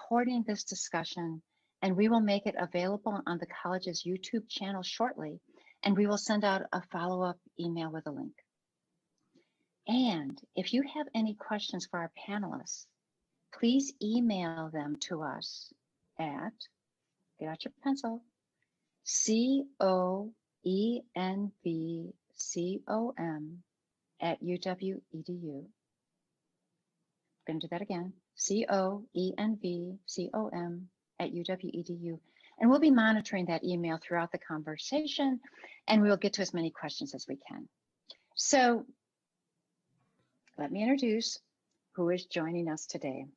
recording this discussion, and we will make it available on the college's YouTube channel shortly, and we will send out a follow-up email with a link. And if you have any questions for our panelists, please email them to us at, get out your pencil, coenvcom@uw.edu. I'm going to do that again, coenvcom@uw.edu. And we'll be monitoring that email throughout the conversation, and we'll get to as many questions as we can. So let me introduce who is joining us today.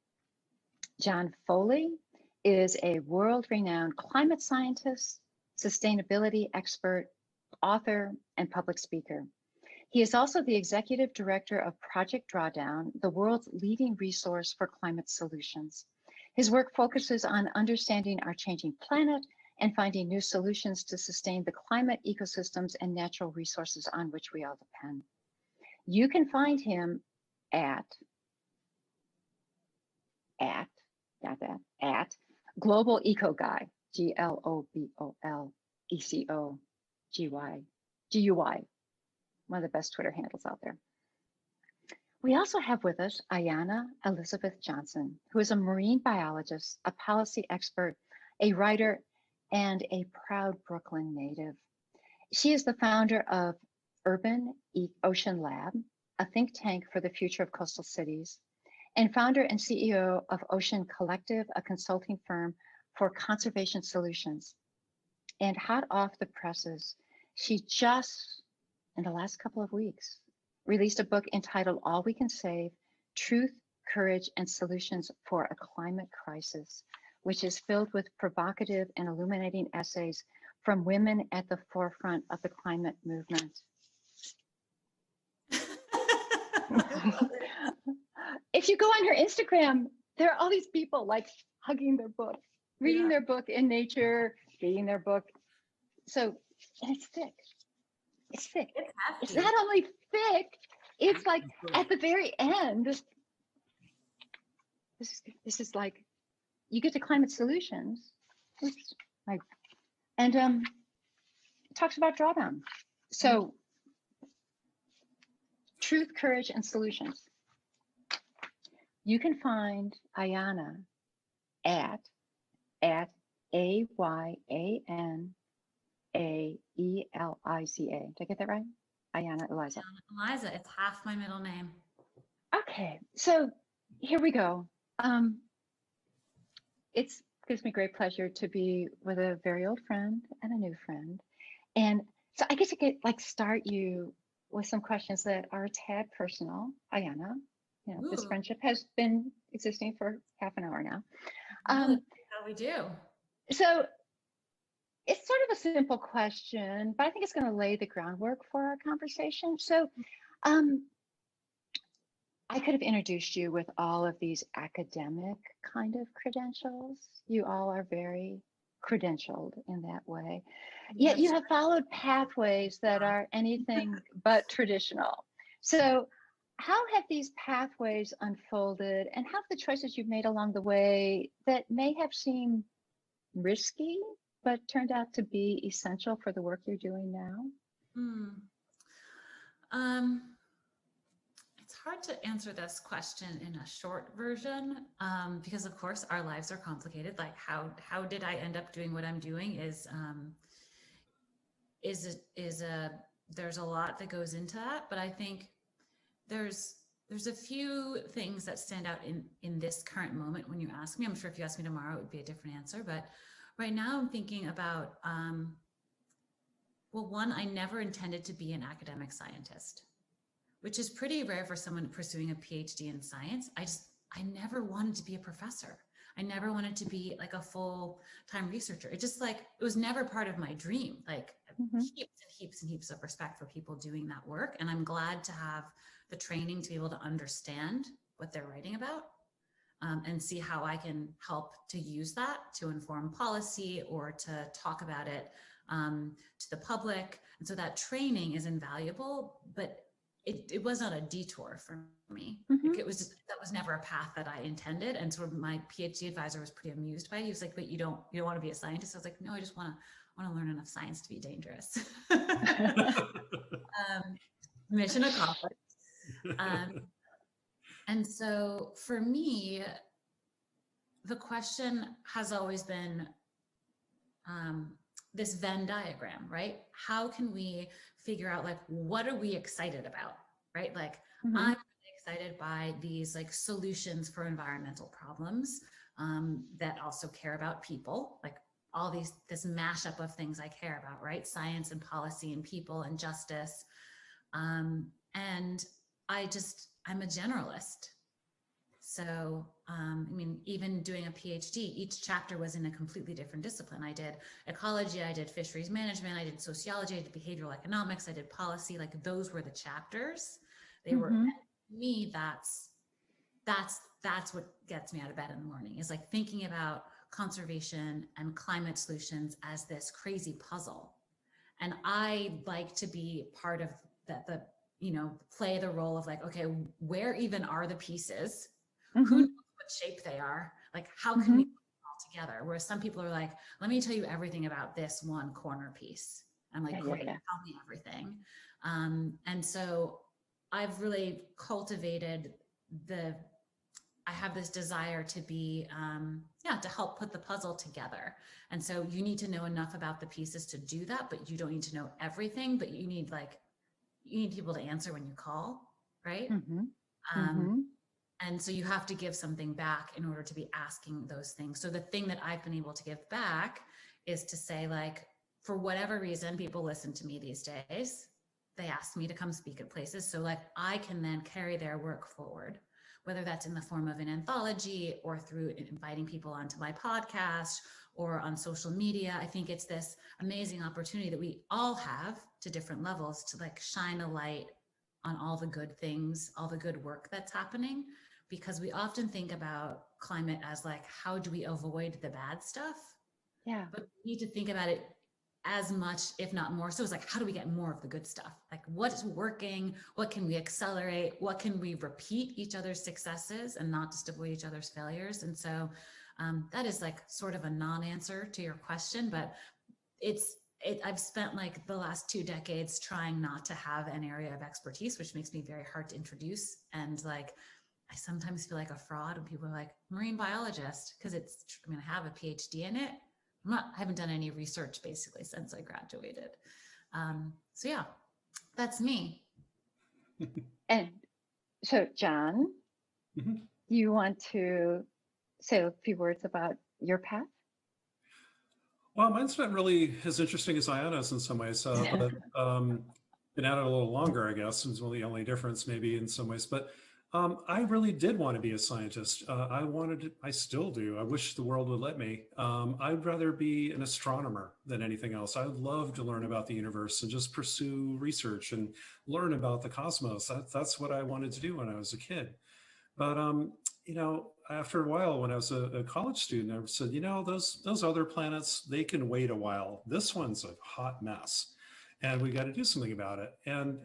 John Foley is a world-renowned climate scientist, sustainability expert, author, and public speaker. He is also the executive director of Project Drawdown, the world's leading resource for climate solutions. His work focuses on understanding our changing planet and finding new solutions to sustain the climate ecosystems and natural resources on which we all depend. You can find him at Global Eco Guy, GLOBOLECOGUY, one of the best Twitter handles out there. We also have with us Ayana Elizabeth Johnson, who is a marine biologist, a policy expert, a writer, and a proud Brooklyn native. She is the founder of Urban Ocean Lab, a think tank for the future of coastal cities, and founder and CEO of Ocean Collectiv, a consulting firm for conservation solutions. And hot off the presses, she just, in the last couple of weeks, released a book entitled All We Can Save, Truth, Courage, and Solutions for a Climate Crisis, which is filled with provocative and illuminating essays from women at the forefront of the climate movement. If you go on her Instagram, there are all these people like hugging their book, reading their book in nature, reading their book. So, and it's thick. It's thick. It's not only thick, it's like at the very end, this is like, you get to climate solutions. Oops, and it talks about drawdown. So, truth, courage, and solutions. You can find Ayana at AYANAELIZA. Did I get that right? Ayana Eliza. Eliza, it's half my middle name. Okay, so here we go. It gives me great pleasure to be with a very old friend and a new friend. And so I get to start you with some questions that are a tad personal. Ayana, you know, this friendship has been existing for half an hour now. How we do. So it's sort of a simple question, but I think it's going to lay the groundwork for our conversation. So I could have introduced you with all of these academic kind of credentials. You all are very credentialed in that way. Yet you have followed pathways that are anything but traditional. So how have these pathways unfolded, and how have the choices you've made along the way that may have seemed risky, but turned out to be essential for the work you're doing now? It's hard to answer this question in a short version, because of course our lives are complicated. Like how did I end up doing what I'm doing there's a lot that goes into that, but I think there's a few things that stand out in this current moment when you ask me. I'm sure if you asked me tomorrow, it would be a different answer, but right now I'm thinking about, well, one, I never intended to be an academic scientist, which is pretty rare for someone pursuing a PhD in science. I never wanted to be a professor. I never wanted to be like a full-time researcher. It was never part of my dream. Like heaps and heaps of respect for people doing that work. And I'm glad to have the training to be able to understand what they're writing about, and see how I can help to use that to inform policy or to talk about it to the public. And so that training is invaluable, but it was not a detour for me. Mm-hmm. Like, it was just, that was never a path that I intended. And sort of my PhD advisor was pretty amused by it. He was like, but you don't want to be a scientist? I was like, no, I just want to learn enough science to be dangerous. Mission accomplished. And so for me, the question has always been this Venn diagram, right? How can we figure out, like, what are we excited about, right? Like, Mm-hmm. I'm excited by these like solutions for environmental problems that also care about people, like all this mashup of things I care about, right? Science and policy and people and justice. And I'm a generalist. So, I mean, even doing a PhD, each chapter was in a completely different discipline. I did ecology, I did fisheries management, I did sociology, I did behavioral economics, I did policy. Like, those were the chapters. They were, Mm-hmm. to me, that's what gets me out of bed in the morning, is like thinking about conservation and climate solutions as this crazy puzzle. And I like to be part of the play the role of like, okay, where even are the pieces? Mm-hmm. Who knows what shape they are? Like, how can we put them all together? Whereas some people are like, let me tell you everything about this one corner piece. I'm like, great, tell me everything. And so I've really cultivated I have this desire to be, to help put the puzzle together. And so you need to know enough about the pieces to do that, but you don't need to know everything, but you need people to answer when you call, right? Mm-hmm. And so you have to give something back in order to be asking those things. So the thing that I've been able to give back is to say, like, for whatever reason, people listen to me these days. They ask me to come speak at places. So like, I can then carry their work forward, whether that's in the form of an anthology or through inviting people onto my podcast or on social media. I think it's this amazing opportunity that we all have to different levels to like shine a light on all the good things, all the good work that's happening, because we often think about climate as like, how do we avoid the bad stuff? Yeah. But we need to think about it as much, if not more so, it's like, how do we get more of the good stuff? Like, what's working? What can we accelerate? What can we repeat each other's successes and not just avoid each other's failures? And so that is like sort of a non-answer to your question, but I've spent like the last 2 decades trying not to have an area of expertise, which makes me very hard to introduce. And like, I sometimes feel like a fraud when people are like, marine biologist, because I have a PhD in it. I haven't done any research basically since I graduated. So yeah, that's me. And so, John, you want to say a few words about your path? Well, mine's not really as interesting as Ayana's in some ways, but been at it a little longer, I guess, is the only difference maybe in some ways. But I really did want to be a scientist. I still do. I wish the world would let me. I'd rather be an astronomer than anything else. I would love to learn about the universe and just pursue research and learn about the cosmos. That's what I wanted to do when I was a kid. But, after a while, when I was a college student, I said, those other planets, they can wait a while. This one's a hot mess and we got to do something about it. And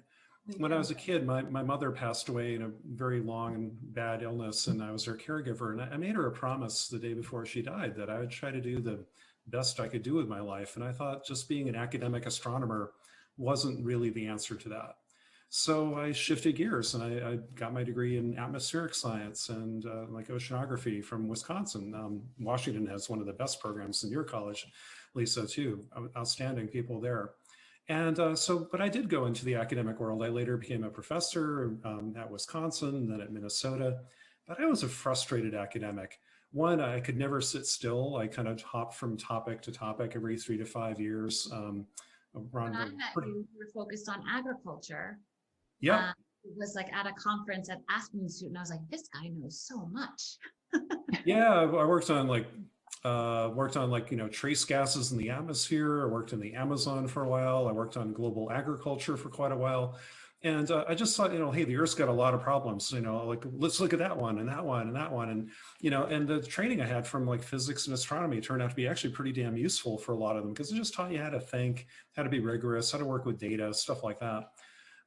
when I was a kid, my mother passed away in a very long and bad illness, and I was her caregiver. And I made her a promise the day before she died that I would try to do the best I could do with my life. And I thought just being an academic astronomer wasn't really the answer to that. So I shifted gears and I got my degree in atmospheric science and like oceanography from Wisconsin. Washington has one of the best programs in your college, Lisa, too. Outstanding people there. And but I did go into the academic world. I later became a professor at Wisconsin, then at Minnesota. But I was a frustrated academic. One, I could never sit still. I kind of hopped from topic to topic every 3 to 5 years. When I met you, we were focused on agriculture. Yeah. It was like at a conference at Aspen Institute, and I was like, this guy knows so much. Yeah, I worked on trace gases in the atmosphere. I worked in the Amazon for a while. I worked on global agriculture for quite a while. And I just thought, hey, the Earth's got a lot of problems, let's look at that one and that one and that one. And, and the training I had from like physics and astronomy turned out to be actually pretty damn useful for a lot of them, because it just taught you how to think, how to be rigorous, how to work with data, stuff like that.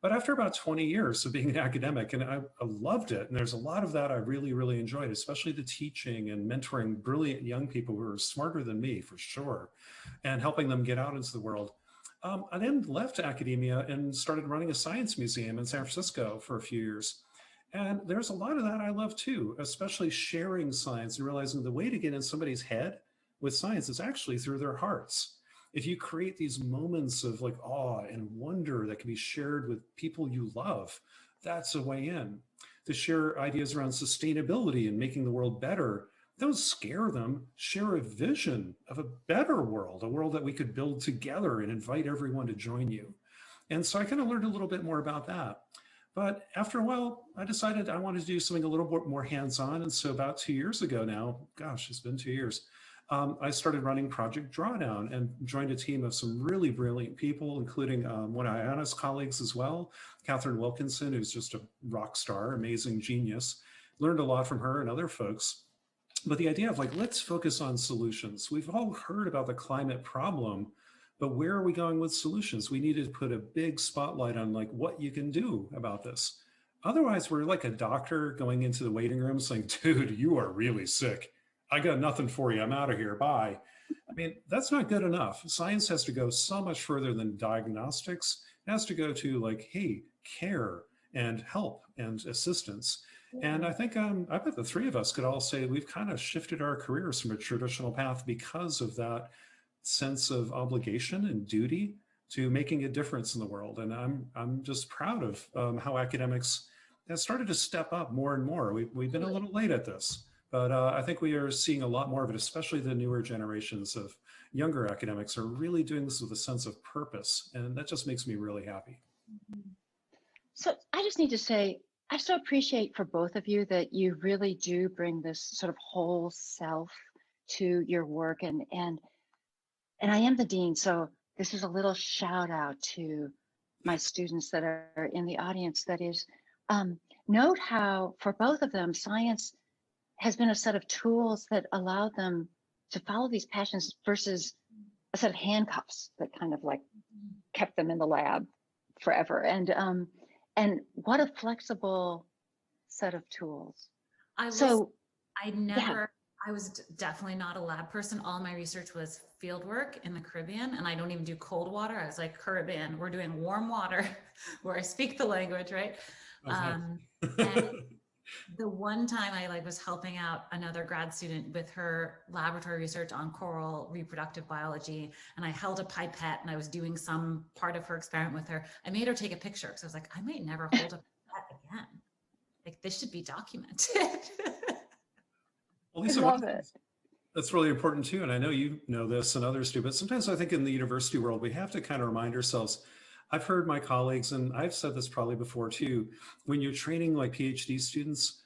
But after about 20 years of being an academic, and I loved it, and there's a lot of that I really, really enjoyed, especially the teaching and mentoring brilliant young people who are smarter than me for sure, and helping them get out into the world. I then left academia and started running a science museum in San Francisco for a few years. And there's a lot of that I love too, especially sharing science and realizing the way to get in somebody's head with science is actually through their hearts. If you create these moments of like awe and wonder that can be shared with people you love, that's a way in. To share ideas around sustainability and making the world better, don't scare them, share a vision of a better world, a world that we could build together and invite everyone to join you. And so I kind of learned a little bit more about that. But after a while, I decided I wanted to do something a little bit more hands-on. And so about 2 years ago now, gosh, it's been 2 years, I started running Project Drawdown and joined a team of some really brilliant people, including one of Ayana's colleagues as well, Catherine Wilkinson, who's just a rock star, amazing genius. Learned a lot from her and other folks. But the idea of like, let's focus on solutions. We've all heard about the climate problem, but where are we going with solutions? We need to put a big spotlight on like what you can do about this. Otherwise, we're like a doctor going into the waiting room saying, dude, you are really sick. I got nothing for you. I'm out of here. Bye. I mean, that's not good enough. Science has to go so much further than diagnostics. It has to go to like, hey, care and help and assistance. And I think I bet the three of us could all say we've kind of shifted our careers from a traditional path because of that sense of obligation and duty to making a difference in the world. And I'm just proud of how academics have started to step up more and more. We've been a little late at this, but I think we are seeing a lot more of it, especially the newer generations of younger academics are really doing this with a sense of purpose. And that just makes me really happy. So I just need to say, I so appreciate for both of you that you really do bring this sort of whole self to your work. And I am the dean, so this is a little shout out to my students that are in the audience. That is, note how for both of them, science has been a set of tools that allowed them to follow these passions versus a set of handcuffs that kind of like kept them in the lab forever. And what a flexible set of tools. I was definitely not a lab person. All my research was field work in the Caribbean, and I don't even do cold water. I was like, Caribbean, we're doing warm water where I speak the language, right? And the one time I was helping out another grad student with her laboratory research on coral reproductive biology, and I held a pipette and I was doing some part of her experiment with her. I made her take a picture because I was like, I might never hold a pipette again. Like, this should be documented. Well, Lisa, I love it. That's really important too. And I know you know this and others do, but sometimes I think in the university world, we have to kind of remind ourselves. I've heard my colleagues, and I've said this probably before too, when you're training like PhD students,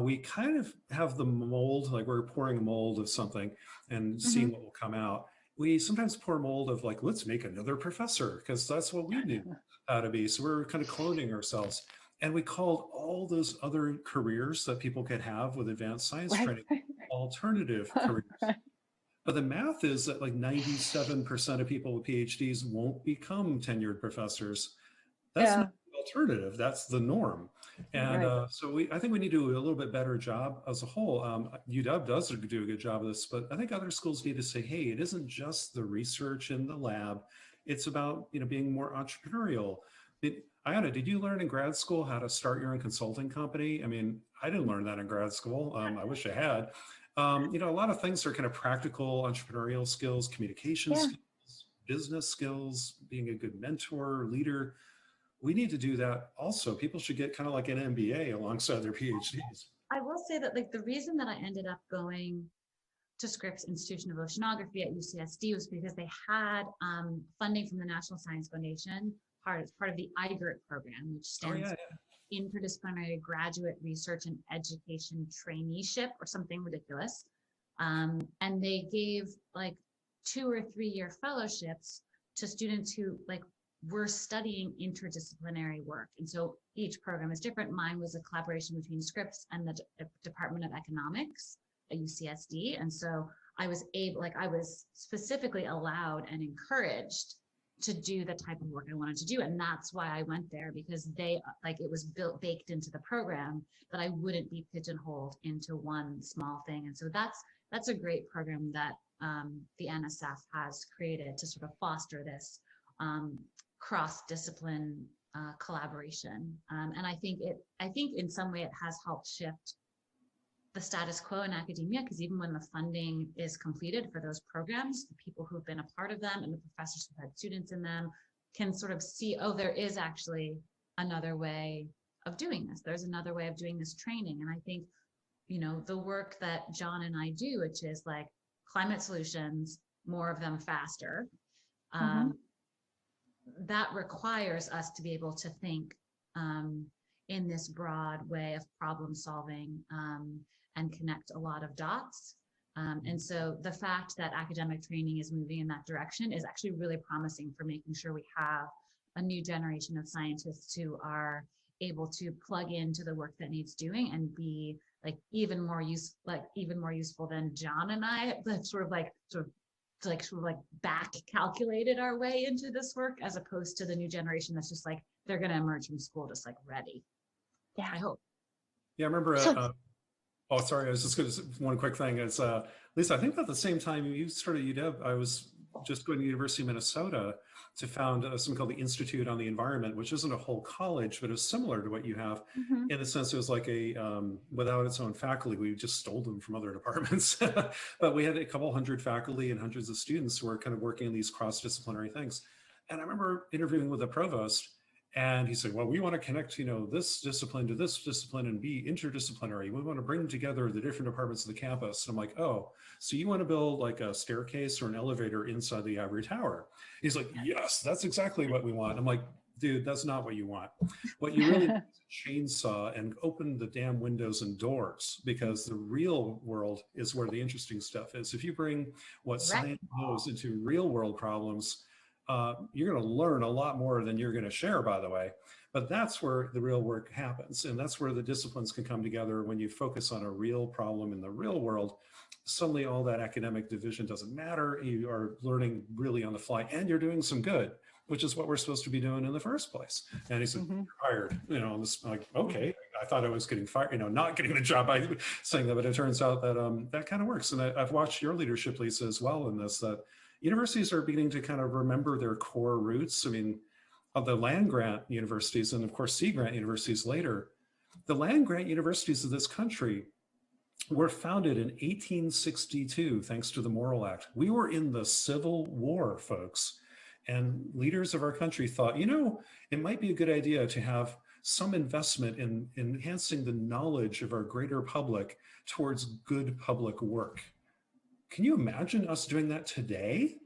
we kind of have the mold, like we're pouring a mold of something and seeing what will come out. We sometimes pour a mold of like, let's make another professor because that's what we knew how to be. So we're kind of cloning ourselves. And we called all those other careers that people could have with advanced science training alternative careers. But the math is that like 97% of people with PhDs won't become tenured professors. That's not the alternative, that's the norm. And so I think we need to do a little bit better job as a whole. UW does do a good job of this, but I think other schools need to say, hey, it isn't just the research in the lab. It's about being more entrepreneurial. Ayana, did you learn in grad school how to start your own consulting company? I mean, I didn't learn that in grad school. I wish I had. A lot of things are kind of practical entrepreneurial skills, communication skills, business skills, being a good mentor, leader. We need to do that also. People should get kind of like an MBA alongside their PhDs. I will say that the reason that I ended up going to Scripps Institution of Oceanography at UCSD was because they had funding from the National Science Foundation, part of the IGERT program, which stands for Interdisciplinary Graduate Research and Education Traineeship or something ridiculous. And they gave 2 or 3 year fellowships to students who were studying interdisciplinary work. And so each program is different. Mine was a collaboration between Scripps and the Department of Economics at UCSD. And so I was specifically allowed and encouraged to do the type of work I wanted to do. And that's why I went there, because it was baked into the program that I wouldn't be pigeonholed into one small thing. And so that's a great program that the NSF has created to sort of foster this cross-discipline collaboration. And I think in some way it has helped shift the status quo in academia, because even when the funding is completed for those programs, the people who've been a part of them and the professors who've had students in them can sort of see, oh, there is actually another way of doing this. There's another way of doing this training. And I think, the work that John and I do, which is like climate solutions, more of them faster, that requires us to be able to think in this broad way of problem solving and connect a lot of dots. And so the fact that academic training is moving in that direction is actually really promising for making sure we have a new generation of scientists who are able to plug into the work that needs doing and be like even more useful than John and I, that sort of back calculated our way into this work, as opposed to the new generation that's just like, they're going to emerge from school just like ready. Yeah, I hope. Yeah, I remember. Oh, sorry. I was just going to say one quick thing. It's Lisa, I think about the same time you started UW, I was just going to the University of Minnesota to found something called the Institute on the Environment, which isn't a whole college, but it's similar to what you have in the sense it was like a, without its own faculty, we just stole them from other departments. But we had a couple hundred faculty and hundreds of students who were kind of working on these cross-disciplinary things. And I remember interviewing with the provost, and he said, well, we want to connect, this discipline to this discipline and be interdisciplinary. We want to bring together the different departments of the campus. And I'm like, oh, so you want to build like a staircase or an elevator inside the ivory tower? He's like, yes, that's exactly what we want. I'm like, dude, that's not what you want. What you really need is a chainsaw and open the damn windows and doors, because the real world is where the interesting stuff is. If you bring what science knows into real world problems, you're going to learn a lot more than you're going to share, by the way. But that's where the real work happens. And that's where the disciplines can come together. When you focus on a real problem in the real world, suddenly all that academic division doesn't matter. You are learning really on the fly, and you're doing some good, which is what we're supposed to be doing in the first place. And he said, you're hired. This, like, okay, I thought I was getting fired, not getting the job by saying that, but it turns out that that kind of works. And I've watched your leadership, Lisa, as well in this, that universities are beginning to kind of remember their core roots. I mean, of the land grant universities and of course sea grant universities later, the land grant universities of this country were founded in 1862, thanks to the Morrill Act. We were in the Civil War, folks. And leaders of our country thought, it might be a good idea to have some investment in enhancing the knowledge of our greater public towards good public work. Can you imagine us doing that today?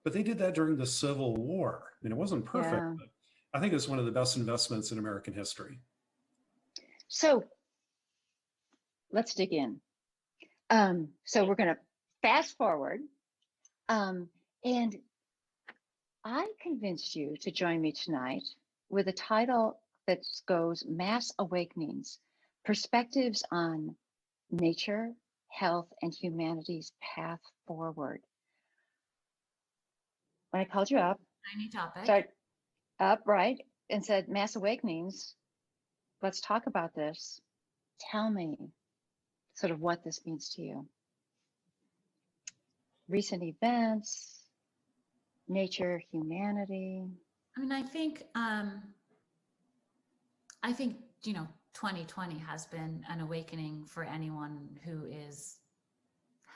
But they did that during the Civil War. I mean, it wasn't perfect, but I think it's one of the best investments in American history. So let's dig in. So we're going to fast forward. And I convinced you to join me tonight with a title that goes Mass Awakenings, Perspectives on Nature, Health, and Humanity's Path Forward. When I called you up, Tiny topic. start up, right, and said, Mass Awakenings, let's talk about this. Tell me sort of what this means to you. Recent events, nature, humanity. I mean, I think 2020 has been an awakening for anyone who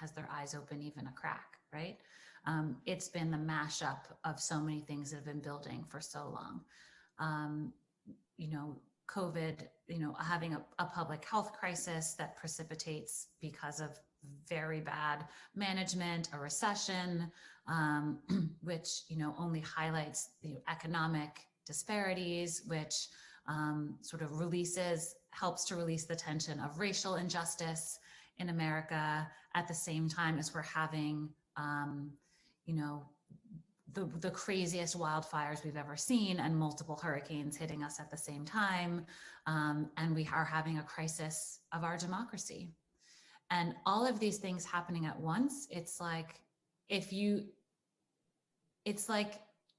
has their eyes open even a crack, right? It's been the mashup of so many things that have been building for so long. COVID, having a public health crisis that precipitates because of very bad management, a recession, which, only highlights the economic disparities, which sort of helps to release the tension of racial injustice in America at the same time as we're having, the craziest wildfires we've ever seen and multiple hurricanes hitting us at the same time. And we are having a crisis of our democracy. And all of these things happening at once, it's like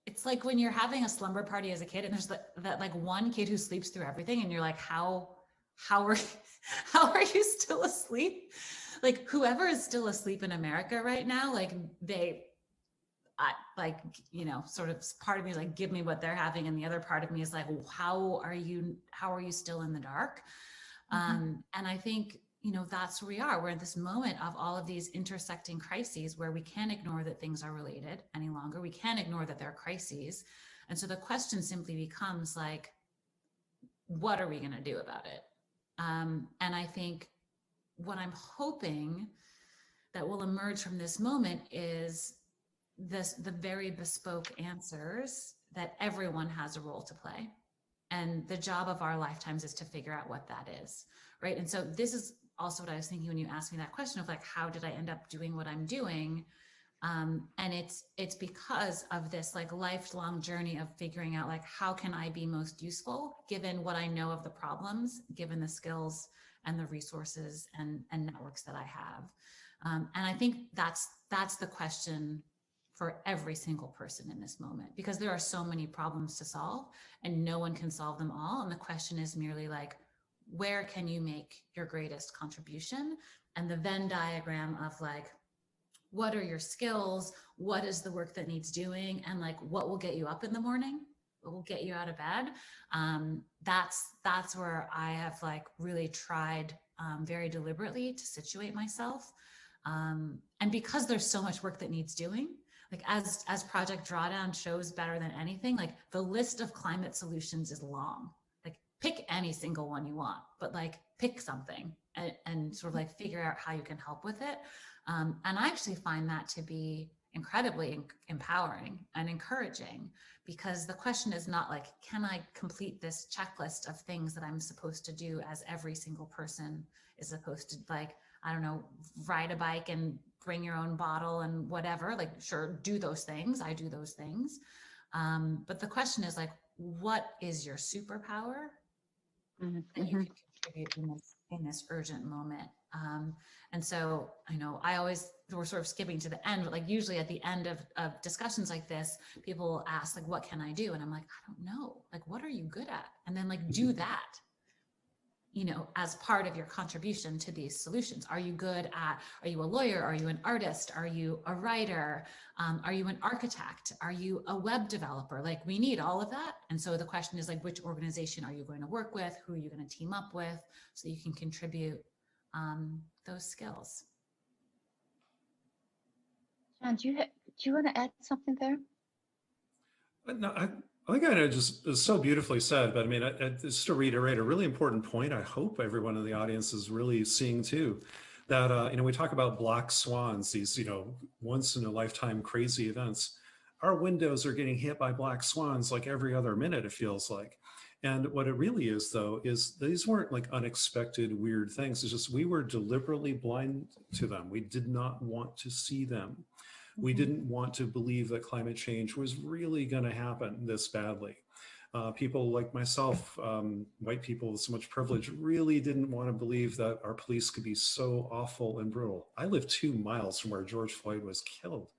it's like when you're having a slumber party as a kid and there's that like one kid who sleeps through everything and you're like, how are how are you still asleep? Like whoever is still asleep in America right now, like like, you know, sort of part of me is like, give me what they're having. And the other part of me is like, well, how are you still in the dark? And I think, you know, that's where we are. We're at this moment of all of these intersecting crises where we can't ignore that things are related any longer. We can't ignore that they're crises. And so the question simply becomes like, what are we going to do about it? And I think what I'm hoping that will emerge from this moment is the very bespoke answers that everyone has a role to play. And the job of our lifetimes is to figure out what that is, right? And so this is also what I was thinking when you asked me that question of like, how did I end up doing what I'm doing? And it's because of this like lifelong journey of figuring out like, how can I be most useful given what I know of the problems, given the skills and the resources and networks that I have. And I think that's the question for every single person in this moment, because there are so many problems to solve and no one can solve them all. And the question is merely like, where can you make your greatest contribution? And the Venn diagram of like, what are your skills? What is the work that needs doing? And like, what will get you up in the morning? What will get you out of bed? That's where I have like really tried very deliberately to situate myself. And because there's so much work that needs doing, like as Project Drawdown shows better than anything, like the list of climate solutions is long. Like pick any single one you want, but like pick something and sort of like figure out how you can help with it. And I actually find that to be incredibly empowering and encouraging, because the question is not like, can I complete this checklist of things that I'm supposed to do as every single person is supposed to, like, I don't know, ride a bike and bring your own bottle and whatever, like, sure, do those things. I do those things. But the question is like, what is your superpower that you can contribute in this urgent moment? And so, I know we're sort of skipping to the end, but like usually at the end of discussions like this, people will ask like, what can I do? And I'm like, I don't know, like, what are you good at? And then like, do that, you know, as part of your contribution to these solutions. Are you a lawyer? Are you an artist? Are you a writer? Are you an architect? Are you a web developer? Like, we need all of that. And so the question is like, which organization are you going to work with? Who are you going to team up with so you can contribute those skills? John, do you want to add something there? No, I think I just is so beautifully said, but I mean, just to reiterate a really important point, I hope everyone in the audience is really seeing too, that, you know, we talk about black swans, these, you know, once in a lifetime crazy events. Our windows are getting hit by black swans like every other minute, it feels like. And what it really is, though, is these weren't like unexpected weird things. It's just we were deliberately blind to them. We did not want to see them. We didn't want to believe that climate change was really going to happen this badly. People like myself, white people with so much privilege, really didn't want to believe that our police could be so awful and brutal. I live 2 miles from where George Floyd was killed.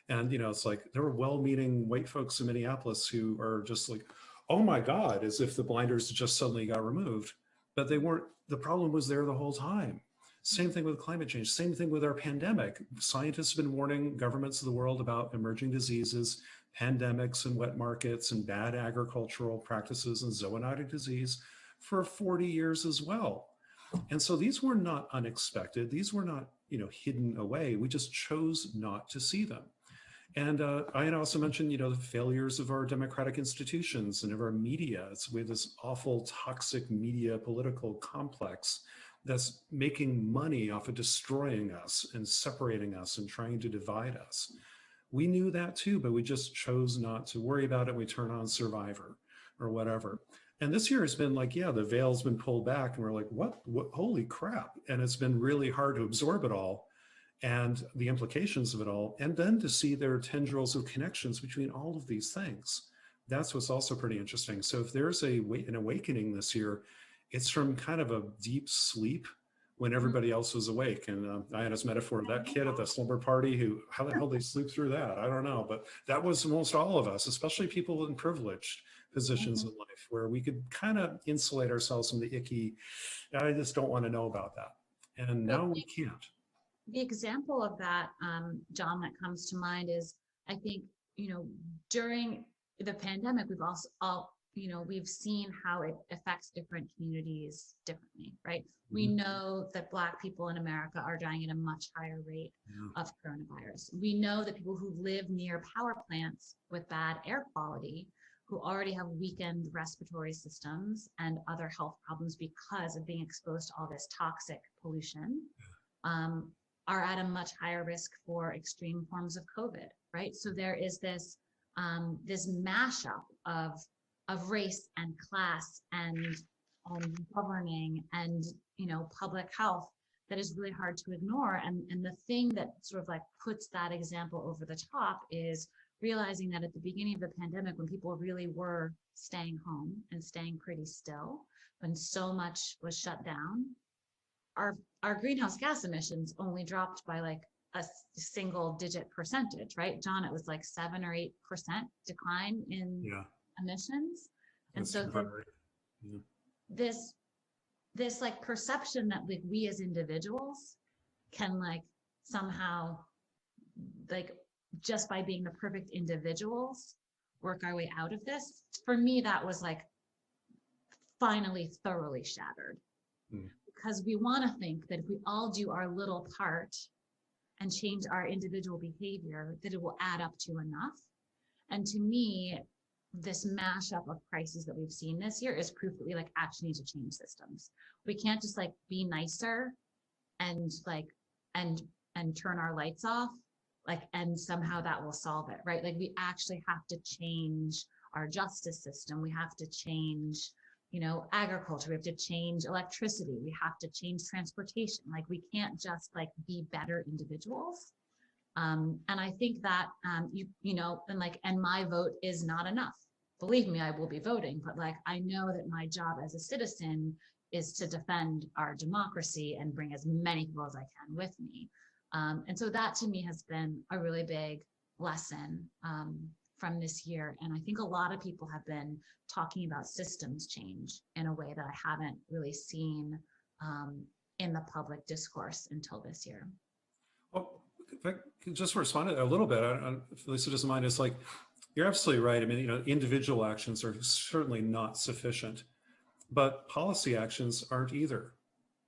And, you know, it's like there were well-meaning white folks in Minneapolis who are just like, oh my God, as if the blinders just suddenly got removed. But they weren't, the problem was there the whole time. Same thing with climate change, same thing with our pandemic. Scientists have been warning governments of the world about emerging diseases, pandemics and wet markets and bad agricultural practices and zoonotic disease for 40 years as well. And so these were not unexpected. These were not, you know, hidden away. We just chose not to see them. And I also mentioned, you know, the failures of our democratic institutions and of our media. We have this awful, toxic media political complex that's making money off of destroying us and separating us and trying to divide us. We knew that too, but we just chose not to worry about it. We turn on Survivor or whatever. And this year has been like, yeah, the veil's been pulled back and we're like, what, holy crap. And it's been really hard to absorb it all and the implications of it all. And then to see there are tendrils of connections between all of these things. That's what's also pretty interesting. So if there's an awakening this year, it's from kind of a deep sleep when everybody else was awake. And Ayana's metaphor, that kid at the slumber party who, how the hell they sleep through that? I don't know, but that was most all of us, especially people in privileged positions in life, where we could kind of insulate ourselves from the icky, I just don't want to know about that. And now we can't. The example of that, John, that comes to mind is, I think, during the pandemic, we've also we've seen how it affects different communities differently, right? We know that Black people in America are dying at a much higher rate of coronavirus. We know that people who live near power plants with bad air quality, who already have weakened respiratory systems and other health problems because of being exposed to all this toxic pollution, are at a much higher risk for extreme forms of COVID, right? So there is this this mashup of race and class and governing and public health that is really hard to ignore. And the thing that sort of like puts that example over the top is realizing that at the beginning of the pandemic, when people really were staying home and staying pretty still, when so much was shut down, our greenhouse gas emissions only dropped by like a single digit percentage, right? John, it was like 7 or 8% decline in emissions. And so this like perception that like we as individuals can like somehow like just by being the perfect individuals work our way out of this, for me that was like finally thoroughly shattered. Because we want to think that if we all do our little part and change our individual behavior, that it will add up to enough. And to me, this mashup of crises that we've seen this year is proof that we like actually need to change systems. We can't just like be nicer and like and turn our lights off, like, and somehow that will solve it, right? Like we actually have to change our justice system. We have to change agriculture, we have to change electricity, we have to change transportation. Like we can't just like be better individuals. And I think that, and my vote is not enough. Believe me, I will be voting, but like, I know that my job as a citizen is to defend our democracy and bring as many people as I can with me. And so that to me has been a really big lesson from this year. And I think a lot of people have been talking about systems change in a way that I haven't really seen in the public discourse until this year. Well, if I could just respond to that a little bit, if Lisa doesn't mind, it's like, you're absolutely right. I mean, individual actions are certainly not sufficient, but policy actions aren't either.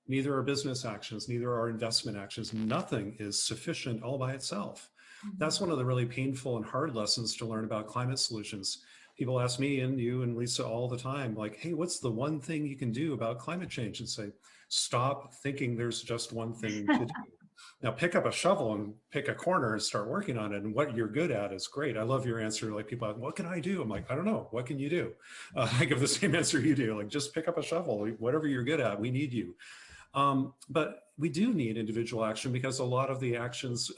Neither are business actions, neither are investment actions. Nothing is sufficient all by itself. That's one of the really painful and hard lessons to learn about climate solutions. People ask me and you and Lisa all the time, like, hey, what's the one thing you can do about climate change? And say, stop thinking there's just one thing to do. Now pick up a shovel and pick a corner and start working on it. And what you're good at is great. I love your answer. Like people ask, what can I do? I'm like, I don't know. What can you do? I give the same answer you do. Like just pick up a shovel, whatever you're good at, we need you. But we do need individual action because a lot of the actions,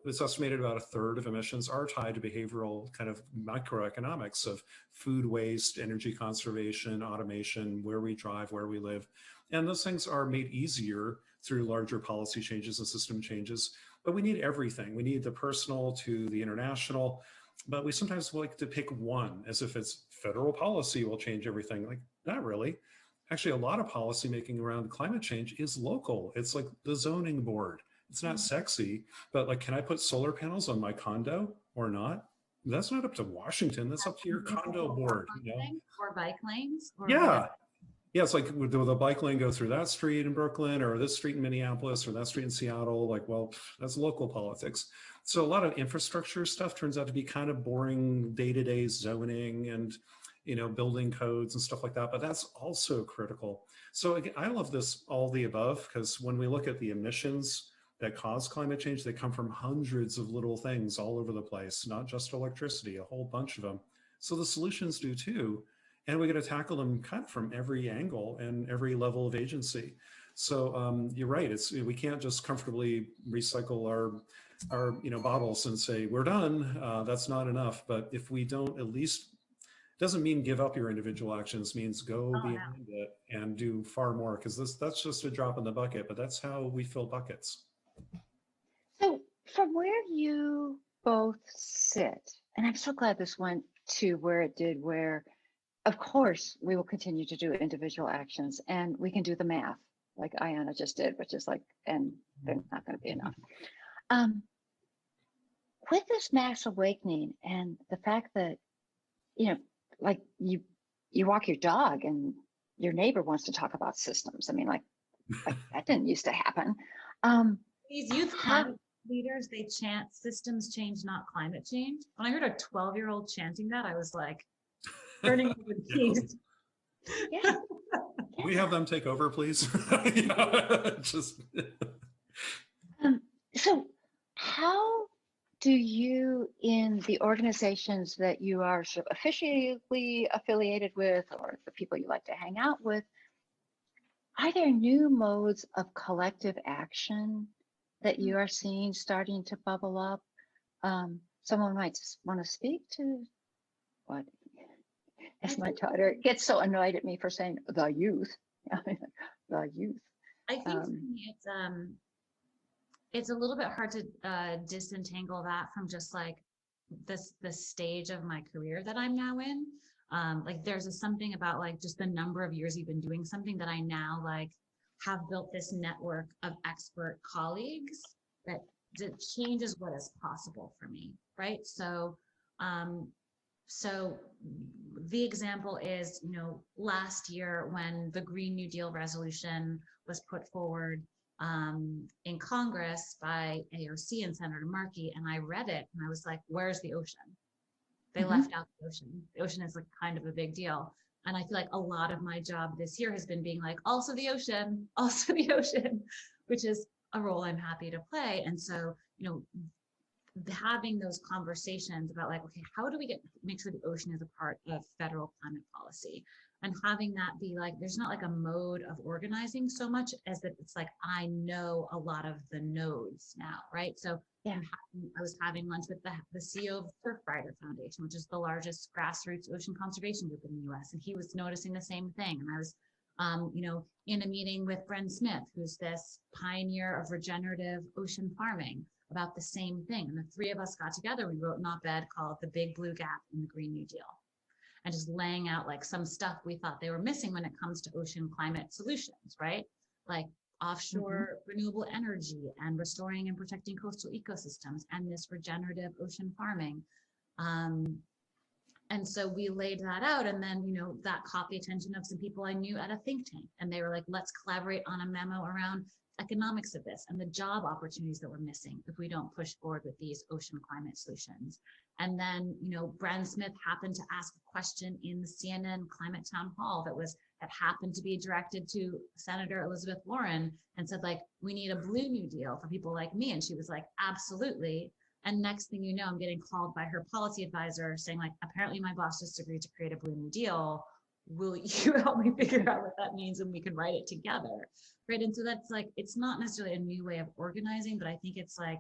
it's estimated about 1/3 of emissions are tied to behavioral kind of microeconomics of food waste, energy conservation, automation, where we drive, where we live. And those things are made easier through larger policy changes and system changes. But we need everything. We need the personal to the international. But we sometimes like to pick one as if it's federal policy will change everything. Like, not really. Actually, a lot of policy making around climate change is local. It's like the zoning board. It's not sexy, but like, can I put solar panels on my condo or not? That's not up to Washington. That's up to your condo board. Or bike lanes. Or yeah. Yeah, it's like, would the bike lane go through that street in Brooklyn or this street in Minneapolis or that street in Seattle? Like, well, that's local politics. So a lot of infrastructure stuff turns out to be kind of boring day-to-day zoning and building codes and stuff like that, but that's also critical. So again, I love this, all the above, because when we look at the emissions that cause climate change, they come from hundreds of little things all over the place, not just electricity, a whole bunch of them. So the solutions do too. And we got to tackle them kind of from every angle and every level of agency. So you're right. We can't just comfortably recycle our bottles and say we're done. That's not enough. But if we don't at least doesn't mean give up your individual actions, means go Oh, no. beyond it and do far more, because that's just a drop in the bucket, but that's how we fill buckets. So from where you both sit, and I'm so glad this went to where it did, where of course we will continue to do individual actions and we can do the math like Ayana just did, which is like, and they're not going to be enough. With this mass awakening and the fact that, you know, like you walk your dog and your neighbor wants to talk about systems. I mean, like that didn't used to happen. These youth climate leaders, they chant systems change, not climate change. When I heard a 12-year-old chanting that, I was like, burning over the keys. Yeah. We have them take over, please. Just. So how do you, in the organizations that you are sort of officially affiliated with, or the people you like to hang out with, are there new modes of collective action that you are seeing starting to bubble up? Someone might want to speak to what? As my daughter gets so annoyed at me for saying the youth, the youth. I think for me it's a little bit hard to disentangle that from just like the stage of my career that I'm now in. Like there's something about like just the number of years you've been doing something that I now like have built this network of expert colleagues that changes what is possible for me, right? So so the example is, you know, last year when the Green New Deal resolution was put forward in Congress by AOC and Senator Markey, and I read it and I was like, where's the ocean? They left out the ocean. The ocean is like kind of a big deal. And I feel like a lot of my job this year has been being like, also the ocean, which is a role I'm happy to play. And so, you know, having those conversations about like, okay, how do we make sure the ocean is a part of federal climate policy, and having that be like, there's not like a mode of organizing so much as that it's like, I know a lot of the nodes now, right? So yeah, I was having lunch with the CEO of Surfrider Foundation, which is the largest grassroots ocean conservation group in the US. And he was noticing the same thing. And I was, you know, in a meeting with Bren Smith, who's this pioneer of regenerative ocean farming, about the same thing. And the three of us got together, we wrote an op-ed called The Big Blue Gap in the Green New Deal, and just laying out like some stuff we thought they were missing when it comes to ocean climate solutions, right? Like offshore renewable energy and restoring and protecting coastal ecosystems and this regenerative ocean farming. And so we laid that out, and then, you know, that caught the attention of some people I knew at a think tank, and they were like, let's collaborate on a memo around economics of this and the job opportunities that we're missing if we don't push forward with these ocean climate solutions. And then, you know, Bren Smith happened to ask a question in the CNN Climate Town Hall that happened to be directed to Senator Elizabeth Warren, and said like, we need a blue New Deal for people like me. And she was like, absolutely. And next thing you know, I'm getting called by her policy advisor saying like, apparently my boss just agreed to create a blue New Deal. Will you help me figure out what that means and we can write it together, right? And so that's like, it's not necessarily a new way of organizing, but I think it's like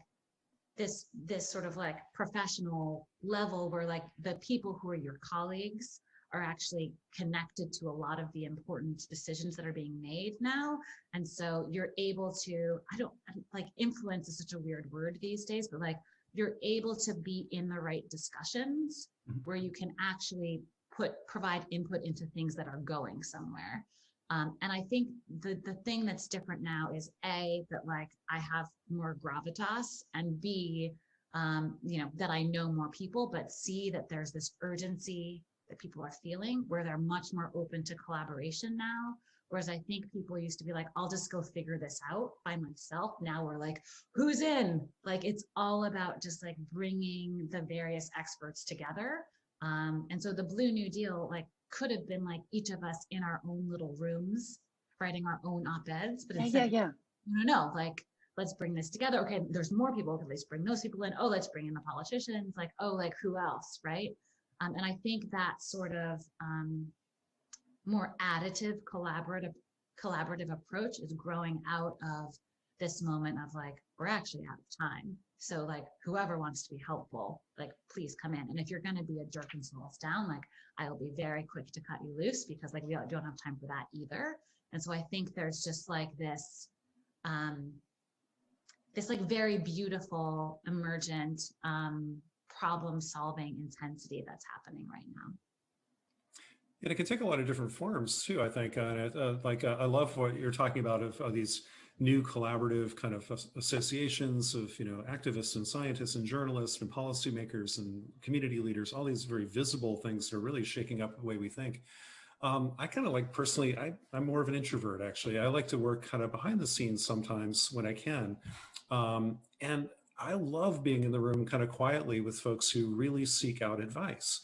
this sort of like professional level where like the people who are your colleagues are actually connected to a lot of the important decisions that are being made now. And so you're able to, I don't like, influence is such a weird word these days, but like you're able to be in the right discussions where you can actually provide input into things that are going somewhere. And I think the thing that's different now is A, that like I have more gravitas, and B, you know, that I know more people, but C, that there's this urgency that people are feeling where they're much more open to collaboration now. Whereas I think people used to be like, I'll just go figure this out by myself. Now we're like, who's in? Like, it's all about just like bringing the various experts together. And so the Blue New Deal like could have been like each of us in our own little rooms writing our own op-eds, but instead, no, like let's bring this together. Okay, there's more people, okay, let's bring those people in. Oh, let's bring in the politicians. Like, oh, like who else, right? And I think that sort of more additive, collaborative approach is growing out of this moment of like, we're actually out of time. So like whoever wants to be helpful, like please come in. And if you're going to be a jerk and slow us down, like I'll be very quick to cut you loose, because like we don't have time for that either. And so I think there's just like this, this like very beautiful emergent problem solving intensity that's happening right now. And it can take a lot of different forms too, I think. I love what you're talking about of these new collaborative kind of associations of, you know, activists and scientists and journalists and policymakers and community leaders, all these very visible things that are really shaking up the way we think. I kind of like personally, I'm more of an introvert, actually. I like to work kind of behind the scenes sometimes when I can. And I love being in the room kind of quietly with folks who really seek out advice.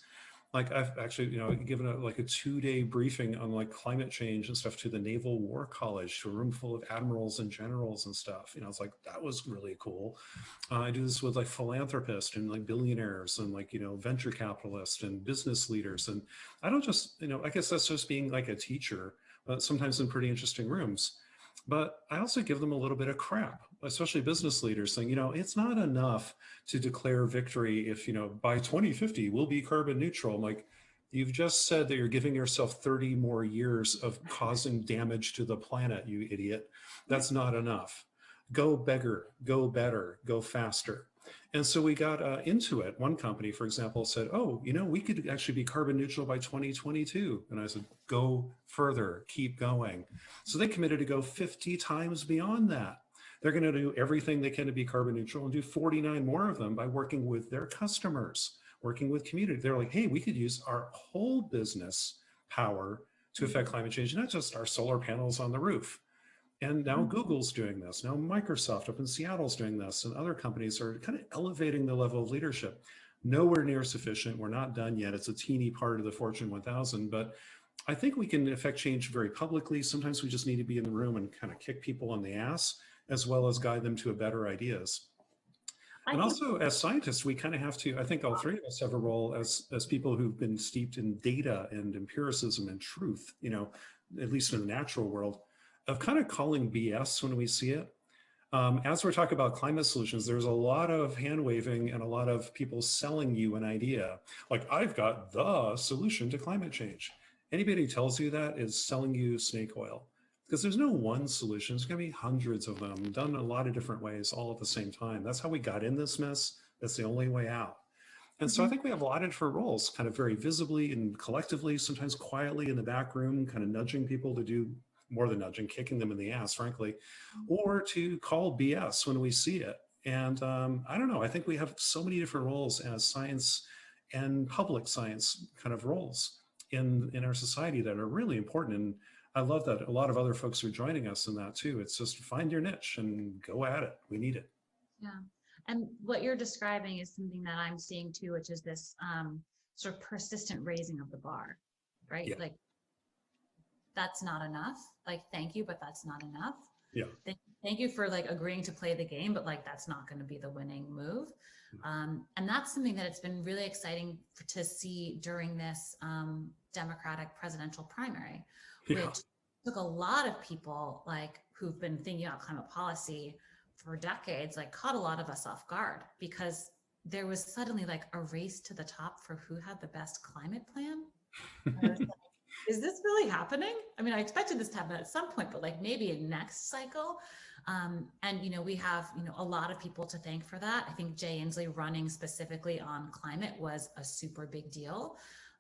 Like I've actually, you know, given a 2-day briefing on like climate change and stuff to the Naval War College, to a room full of admirals and generals and stuff. You know, it's like, that was really cool. I do this with like philanthropists and like billionaires and like, you know, venture capitalists and business leaders. And I don't just, you know, I guess that's just being like a teacher, but sometimes in pretty interesting rooms. But I also give them a little bit of crap, especially business leaders, saying, you know, it's not enough to declare victory if, you know, by 2050, we'll be carbon neutral. I'm like, you've just said that you're giving yourself 30 more years of causing damage to the planet, you idiot. That's not enough. Go bigger, go better, go faster. And so we got into it. One company, for example, said, oh, you know, we could actually be carbon neutral by 2022. And I said, go further, keep going. So they committed to go 50 times beyond that. They're going to do everything they can to be carbon neutral and do 49 more of them by working with their customers, working with community. They're like, hey, we could use our whole business power to affect climate change, not just our solar panels on the roof. And now Google's doing this. Now Microsoft up in Seattle's doing this, and other companies are kind of elevating the level of leadership. Nowhere near sufficient. We're not done yet. It's a teeny part of the Fortune 1000, but I think we can affect change very publicly. Sometimes we just need to be in the room and kind of kick people on the ass, as well as guide them to better ideas. And also as scientists, we kind of have to, I think all three of us have a role as people who've been steeped in data and empiricism and truth, you know, at least in the natural world, of kind of calling BS when we see it. As we're talking about climate solutions, there's a lot of hand waving and a lot of people selling you an idea. Like, I've got the solution to climate change. Anybody who tells you that is selling you snake oil, because there's no one solution. There's going to be hundreds of them done in a lot of different ways all at the same time. That's how we got in this mess. That's the only way out. And so I think we have a lot of different roles, kind of very visibly and collectively, sometimes quietly in the back room, kind of nudging people to do more than nudging, kicking them in the ass, frankly, or to call BS when we see it. And I don't know, I think we have so many different roles as science and public science kind of roles in our society that are really important. And I love that a lot of other folks are joining us in that too. It's just find your niche and go at it. We need it. Yeah. And what you're describing is something that I'm seeing too, which is this sort of persistent raising of the bar, right? Yeah. Like, that's not enough. Like, thank you, but that's not enough. Yeah. Thank you for like agreeing to play the game, but like, that's not going to be the winning move. And that's something that it's been really exciting to see during this Democratic presidential primary, which took a lot of people like who've been thinking about climate policy for decades, like caught a lot of us off guard, because there was suddenly like a race to the top for who had the best climate plan. Is this really happening? I mean, I expected this to happen at some point, but like maybe in next cycle. And, you know, we have, you know, a lot of people to thank for that. I think Jay Inslee running specifically on climate was a super big deal.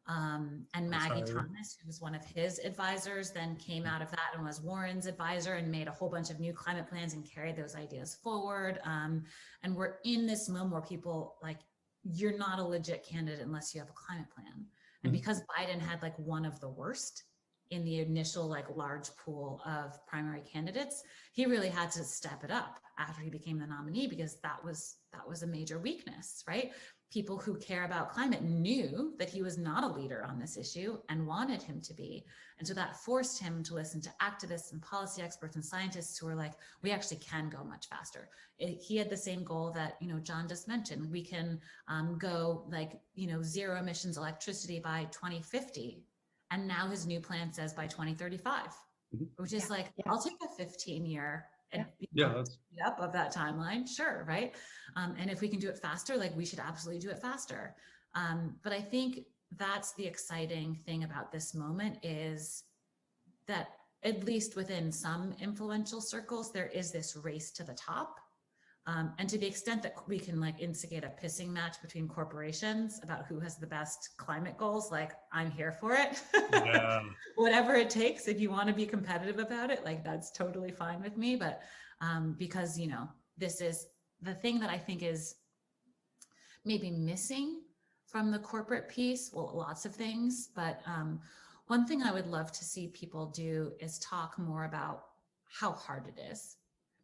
And Maggie Thomas, who was one of his advisors, then came out of that and was Warren's advisor and made a whole bunch of new climate plans and carried those ideas forward. And we're in this moment where people like, you're not a legit candidate unless you have a climate plan. And because Biden had like one of the worst in the initial like large pool of primary candidates, he really had to step it up after he became the nominee, because that was a major weakness, right? People who care about climate knew that he was not a leader on this issue and wanted him to be. And so that forced him to listen to activists and policy experts and scientists who were like, we actually can go much faster. He had the same goal that, you know, John just mentioned. We can go like, you know, zero emissions electricity by 2050. And now his new plan says by 2035, which is like, I'll take a 15-year and Yeah, that's up of that timeline, sure, right? And if we can do it faster, like we should absolutely do it faster. But I think that's the exciting thing about this moment is that at least within some influential circles, there is this race to the top. And to the extent that we can like instigate a pissing match between corporations about who has the best climate goals, like I'm here for it. yeah. Whatever it takes, if you want to be competitive about it, like that's totally fine with me. But because, you know, this is the thing that I think is maybe missing from the corporate piece. Well, lots of things, but one thing I would love to see people do is talk more about how hard it is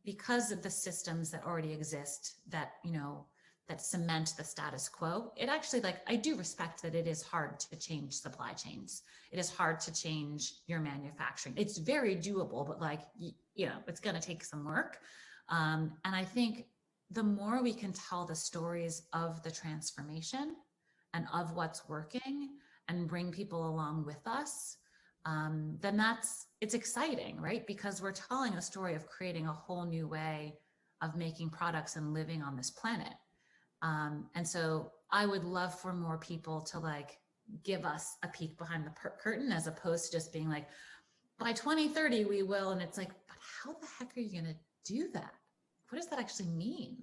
because of the systems that already exist that, you know, that cement the status quo. It actually, like, I do respect that it is hard to change supply chains. It is hard to change your manufacturing. It's very doable, but like, you know, it's going to take some work. And I think the more we can tell the stories of the transformation and of what's working and bring people along with us, then it's exciting, right? Because we're telling a story of creating a whole new way of making products and living on this planet. And so I would love for more people to like give us a peek behind the curtain as opposed to just being like, by 2030 we will. And it's like, but how the heck are you going to do that? What does that actually mean?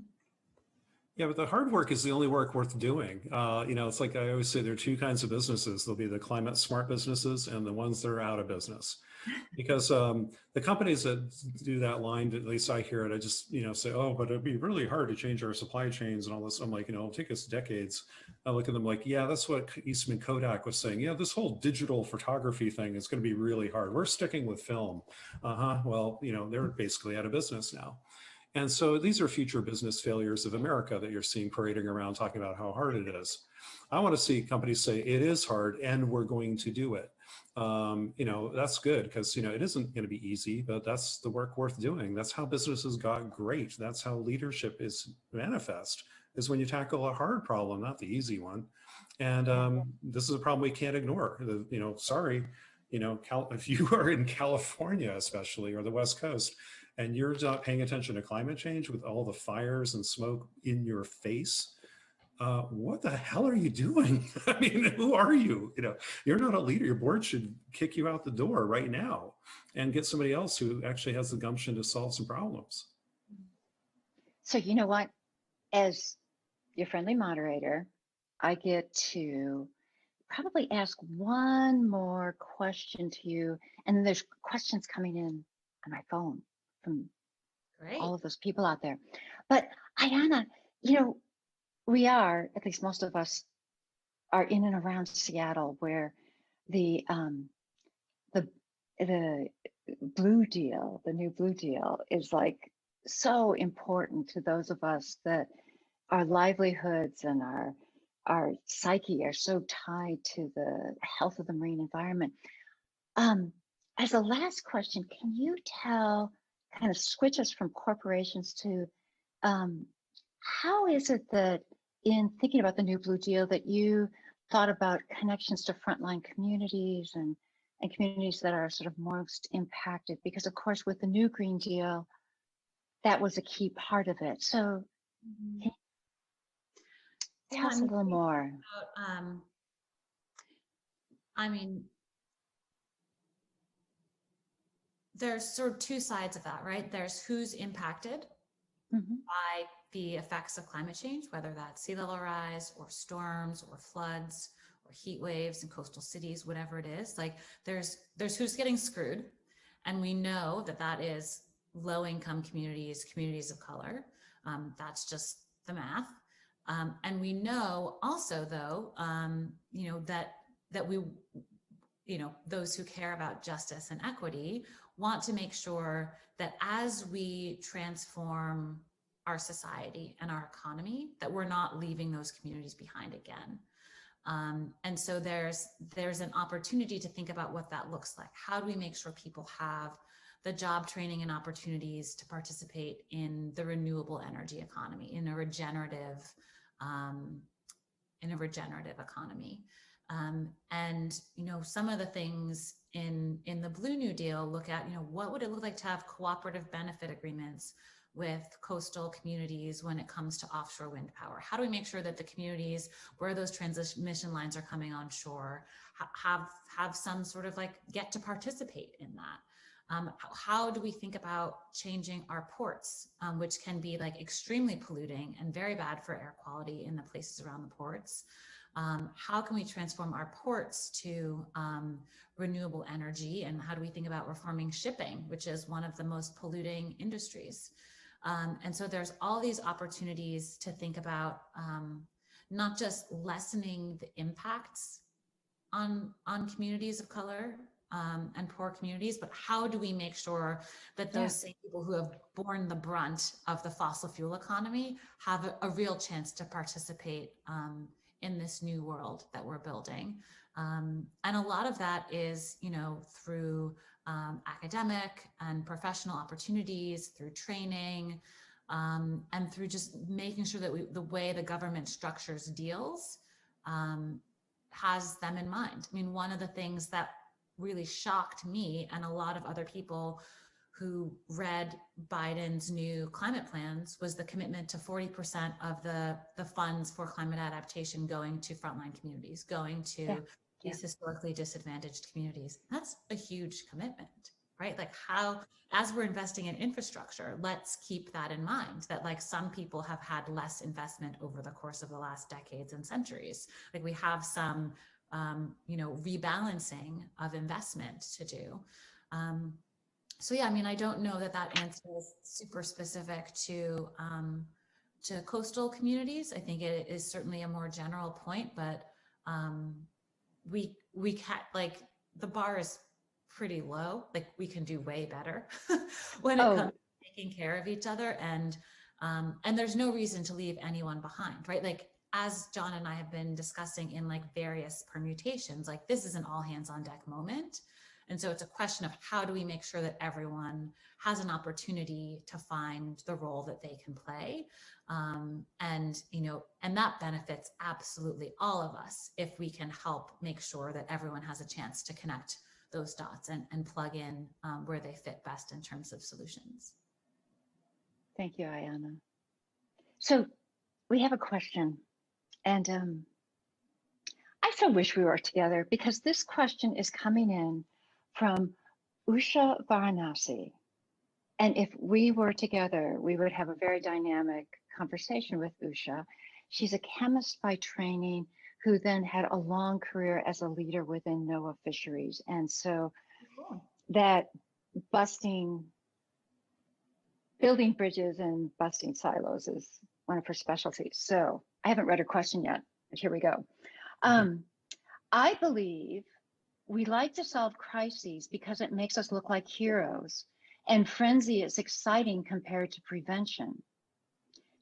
Yeah, but the hard work is the only work worth doing. You know, it's like I always say, there are two kinds of businesses. There'll be the climate smart businesses and the ones that are out of business. Because the companies that do that line, at least I hear it, I just, you know, say, oh, but it'd be really hard to change our supply chains and all this. I'm like, you know, it'll take us decades. I look at them like, yeah, that's what Eastman Kodak was saying. Yeah, this whole digital photography thing is going to be really hard. We're sticking with film. Well, you know, they're basically out of business now. And so these are future business failures of America that you're seeing parading around talking about how hard it is. I want to see companies say it is hard and we're going to do it. You know, that's good because, you know, it isn't going to be easy, but that's the work worth doing. That's how businesses got great. That's how leadership is manifest, is when you tackle a hard problem, not the easy one. And this is a problem we can't ignore. You know, sorry, you know, if you are in California, especially, or the West Coast, and you're not paying attention to climate change with all the fires and smoke in your face, what the hell are you doing? I mean, who are you? You know, you're not a leader. Your board should kick you out the door right now and get somebody else who actually has the gumption to solve some problems. So you know what? As your friendly moderator, I get to probably ask one more question to you. And then there's questions coming in on my phone from all of those people out there. But Ayana, you know, we are, at least most of us, are in and around Seattle, where the blue deal, the new blue deal, is like so important to those of us that our livelihoods and our psyche are so tied to the health of the marine environment. As a last question, can you kind of switch us from corporations to how is it that in thinking about the new blue deal that you thought about connections to frontline communities and communities that are sort of most impacted? Because of course, with the new Green Deal, that was a key part of it. So tell us a little more. About, I mean, there's sort of two sides of that, right? There's who's impacted by the effects of climate change, whether that's sea level rise or storms or floods or heat waves in coastal cities, whatever it is. Like there's who's getting screwed. And we know that that is low income communities, communities of color. That's just the math. And we know also though, you know, that we, you know, those who care about justice and equity want to make sure that as we transform our society and our economy, that we're not leaving those communities behind again. And so there's an opportunity to think about what that looks like. How do we make sure people have the job training and opportunities to participate in the renewable energy economy, in a regenerative economy? And, some of the things in the Blue New Deal look at, what would it look like to have cooperative benefit agreements with coastal communities when it comes to offshore wind power? How do we make sure that the communities where those transmission lines are coming on shore have some sort of get to participate in that? How do we think about changing our ports, which can be extremely polluting and very bad for air quality in the places around the ports? How can we transform our ports to renewable energy? And how do we think about reforming shipping, which is one of the most polluting industries? And so there's all these opportunities to think about not just lessening the impacts on communities of color and poor communities, but how do we make sure that those same people who have borne the brunt of the fossil fuel economy have a real chance to participate in this new world that we're building? And a lot of that is, through academic and professional opportunities, through training, and through just making sure that the way the government structures deals has them in mind. I mean, one of the things that really shocked me and a lot of other people who read Biden's new climate plans was the commitment to 40% of the funds for climate adaptation going to frontline communities, going to these historically disadvantaged communities. That's a huge commitment, right? How, as we're investing in infrastructure, let's keep that in mind, that some people have had less investment over the course of the last decades and centuries. We have some, rebalancing of investment to do. So yeah, I mean, I don't know that answer is super specific to coastal communities. I think it is certainly a more general point, but we can't, the bar is pretty low. We can do way better when it comes to taking care of each other, and there's no reason to leave anyone behind, right? As John and I have been discussing in various permutations, this is an all hands on deck moment. And so it's a question of how do we make sure that everyone has an opportunity to find the role that they can play. And that benefits absolutely all of us if we can help make sure that everyone has a chance to connect those dots and plug in where they fit best in terms of solutions. Thank you, Ayana. So we have a question, and I so wish we were together, because this question is coming in from Usha Varanasi. And if we were together, we would have a very dynamic conversation with Usha. She's a chemist by training who then had a long career as a leader within NOAA Fisheries. And so that building bridges and busting silos is one of her specialties. So I haven't read her question yet, but here we go. I believe we like to solve crises because it makes us look like heroes, and frenzy is exciting compared to prevention.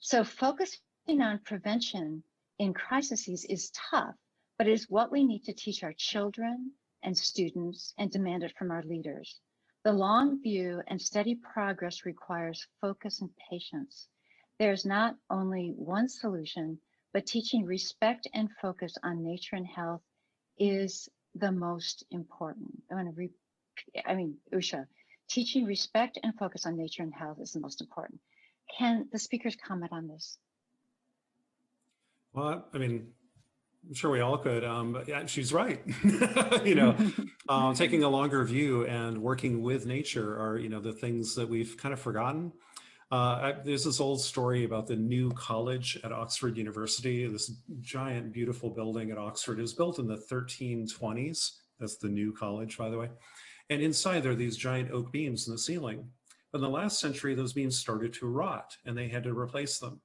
So focusing on prevention in crises is tough, but it is what we need to teach our children and students and demand it from our leaders. The long view and steady progress requires focus and patience. There's not only one solution, but teaching respect and focus on nature and health is the most important. Usha, teaching respect and focus on nature and health is the most important. Can the speakers comment on this? Well, I mean, I'm sure we all could, but yeah, she's right. Taking a longer view and working with nature are, the things that we've kind of forgotten. There's this old story about the new college at Oxford University. This giant, beautiful building at Oxford is built in the 1320s. That's the new college, by the way. And inside there are these giant oak beams in the ceiling. But in the last century, those beams started to rot and they had to replace them.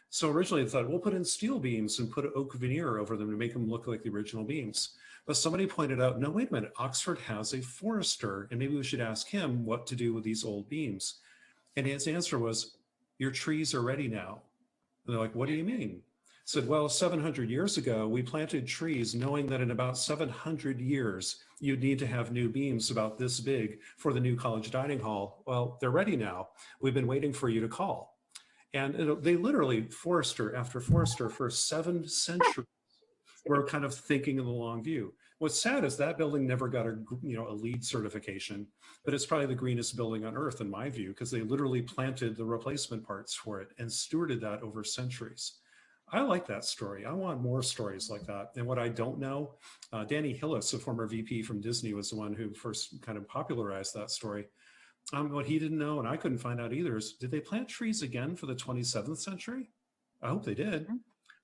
So originally they thought, we'll put in steel beams and put oak veneer over them to make them look like the original beams. But somebody pointed out, no, wait a minute, Oxford has a forester, and maybe we should ask him what to do with these old beams. And his answer was, your trees are ready now. And they're like, what do you mean? Said, well, 700 years ago, we planted trees knowing that in about 700 years, you'd need to have new beams about this big for the new college dining hall. Well, they're ready now. We've been waiting for you to call. And they literally, forester after forester for 7 centuries, we're kind of thinking in the long view. What's sad is that building never got a LEED certification, but it's probably the greenest building on earth in my view, because they literally planted the replacement parts for it and stewarded that over centuries. I like that story. I want more stories like that. And what I don't know, Danny Hillis, a former VP from Disney, was the one who first kind of popularized that story. What he didn't know, and I couldn't find out either, is did they plant trees again for the 27th century? I hope they did.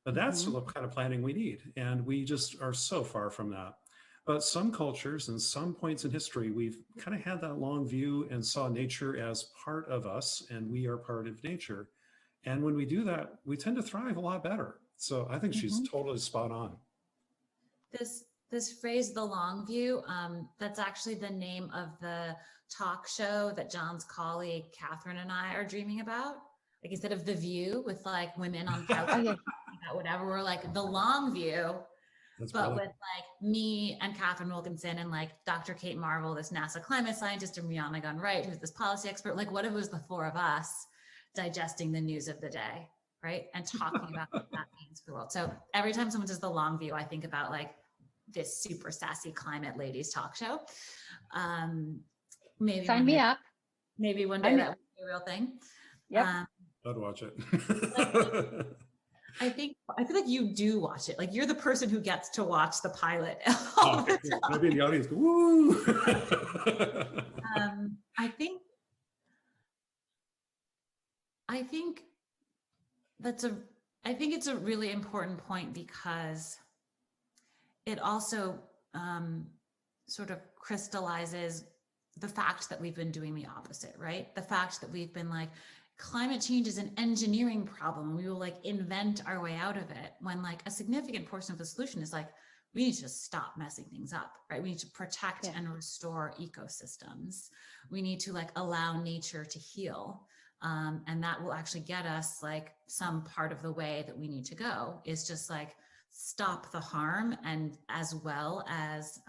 But that's the kind of planning we need. And we just are so far from that. But some cultures and some points in history, we've kind of had that long view and saw nature as part of us, and we are part of nature. And when we do that, we tend to thrive a lot better. So I think she's totally spot on. This phrase, the long view, that's actually the name of the talk show that John's colleague Catherine and I are dreaming about. Like, instead of The View with like women on couches about whatever, we're like the long view. That's but brilliant. With like me and Catherine Wilkinson and like Dr. Kate Marvel, this NASA climate scientist, and Rihanna Gunn-Wright, who's this policy expert. Like, what if it was the four of us digesting the news of the day, right? And talking about what that means for the world. So every time someone says the long view, I think about like this super sassy climate ladies talk show. Maybe sign me up. Maybe one day that would be a real thing. Yep. I'd watch it. I feel like you do watch it. Like, you're the person who gets to watch the pilot. Maybe in the audience, woo! I think it's a really important point, because it also sort of crystallizes the fact that we've been doing the opposite, right? The fact that we've been like, climate change is an engineering problem. We will like invent our way out of it, when like a significant portion of the solution is like, we need to just stop messing things up, right? We need to protect and restore ecosystems. We need to like allow nature to heal. And that will actually get us like some part of the way that we need to go, is just like stop the harm, and as well as,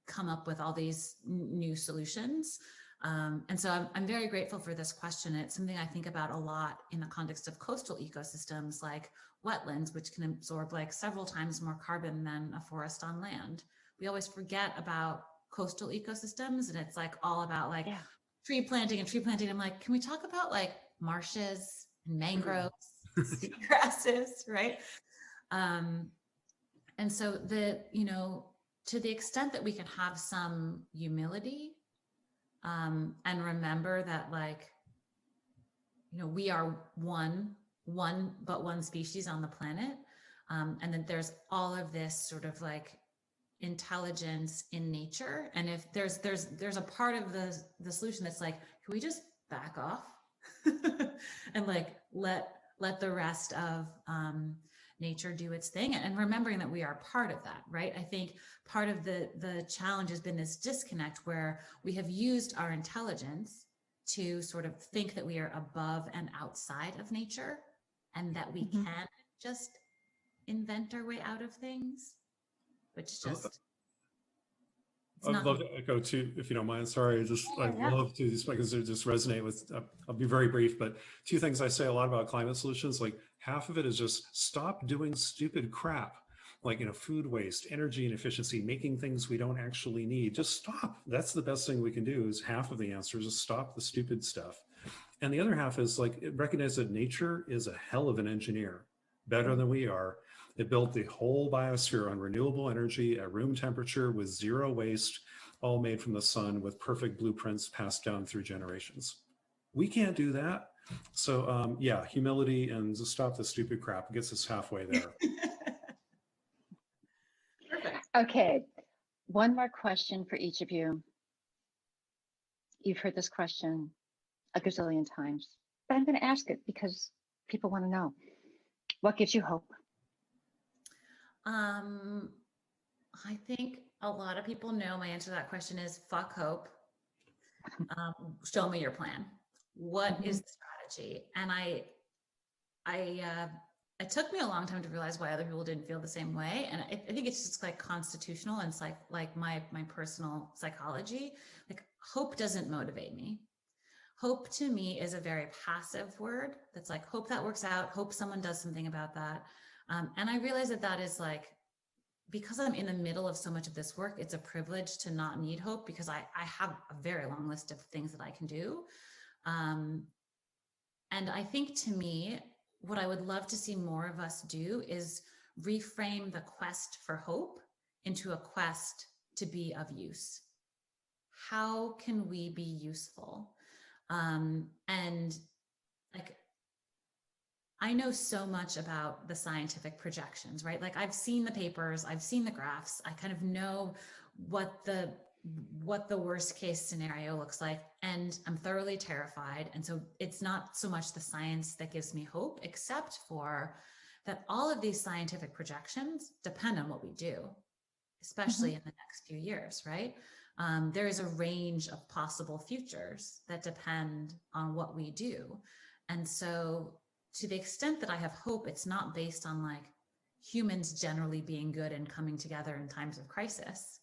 come up with all these new solutions. And so I'm very grateful for this question. It's something I think about a lot in the context of coastal ecosystems like wetlands, which can absorb like several times more carbon than a forest on land. We always forget about coastal ecosystems, and it's like all about like tree planting. I'm like, can we talk about like marshes and mangroves, grasses, right? And so to the extent that we can have some humility, and remember that like, we are one species on the planet. And that there's all of this sort of like intelligence in nature. And if there's a part of the solution that's like, can we just back off and like, let the rest of, nature do its thing, and remembering that we are part of that, right? I think part of the challenge has been this disconnect where we have used our intelligence to sort of think that we are above and outside of nature, and that we can just invent our way out of things, which just... I'd love to echo too, if you don't mind. Sorry, I love to just because they just resonate with. I'll be very brief, but two things I say a lot about climate solutions. Like, half of it is just stop doing stupid crap, like food waste, energy inefficiency, making things we don't actually need. Just stop. That's the best thing we can do. Is half of the answer is just stop the stupid stuff, and the other half is like recognize that nature is a hell of an engineer, better than we are. It built the whole biosphere on renewable energy at room temperature with zero waste, all made from the sun with perfect blueprints passed down through generations. We can't do that. So humility and just stop the stupid crap gets us halfway there. Perfect. Okay, one more question for each of you. You've heard this question a gazillion times, but I'm going to ask it because people want to know. What gives you hope? I think a lot of people know my answer to that question is fuck hope. Show me your plan. What is the strategy? And it took me a long time to realize why other people didn't feel the same way. And I think it's just like constitutional, and it's like my personal psychology. Like, hope doesn't motivate me. Hope to me is a very passive word that's like, hope that works out, hope someone does something about that. And I realize that that is like, because I'm in the middle of so much of this work, it's a privilege to not need hope, because I have a very long list of things that I can do. And I think, to me, what I would love to see more of us do is reframe the quest for hope into a quest to be of use. How can we be useful? And like, I know so much about the scientific projections, right? Like, I've seen the papers, I've seen the graphs, I kind of know what the worst case scenario looks like, and I'm thoroughly terrified. And so it's not so much the science that gives me hope, except for that all of these scientific projections depend on what we do, especially in the next few years, right? There is a range of possible futures that depend on what we do. And so, to the extent that I have hope, it's not based on like humans generally being good and coming together in times of crisis.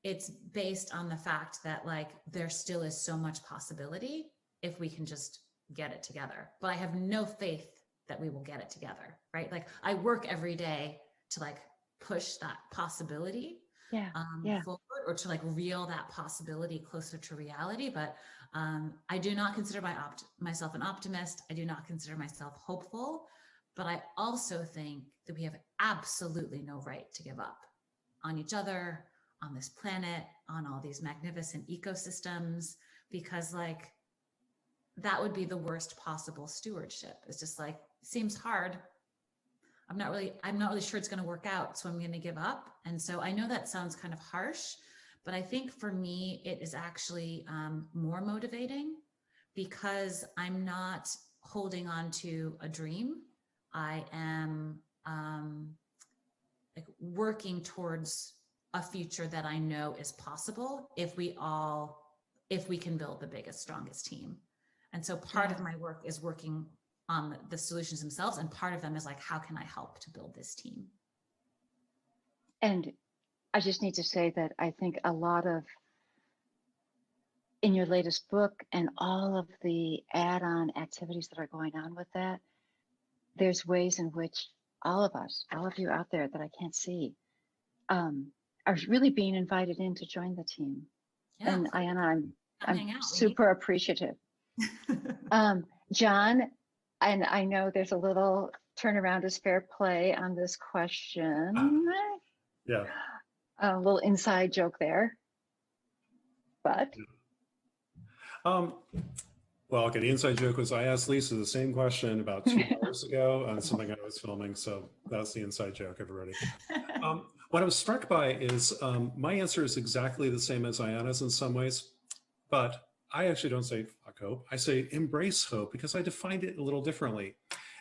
It's based on the fact that like there still is so much possibility if we can just get it together. But I have no faith that we will get it together, right? Like, I work every day to like push that possibility forward, or to like reel that possibility closer to reality. But I do not consider myself an optimist. I do not consider myself hopeful, but I also think that we have absolutely no right to give up on each other, on this planet, on all these magnificent ecosystems, because like that would be the worst possible stewardship. It's just like, it seems hard. I'm not really sure it's going to work out, so I'm going to give up. And so I know that sounds kind of harsh, but I think for me, it is actually more motivating, because I'm not holding on to a dream. I am like working towards a future that I know is possible if we can build the biggest, strongest team. And so part of my work is working on the solutions themselves, and part of them is like, how can I help to build this team? And I just need to say that I think a lot of, in your latest book and all of the add-on activities that are going on with that, there's ways in which all of us, all of you out there that I can't see, are really being invited in to join the team. Yeah, and Ayana, I'm out, super appreciative. John, and I know there's a little turnaround is fair play on this question. Yeah. A little inside joke there, but. Well, okay, the inside joke was I asked Lisa the same question about 2 hours ago on something I was filming. So that's the inside joke, everybody. What I was struck by is my answer is exactly the same as Ayana's in some ways, but I actually don't say fuck hope. I say embrace hope, because I defined it a little differently.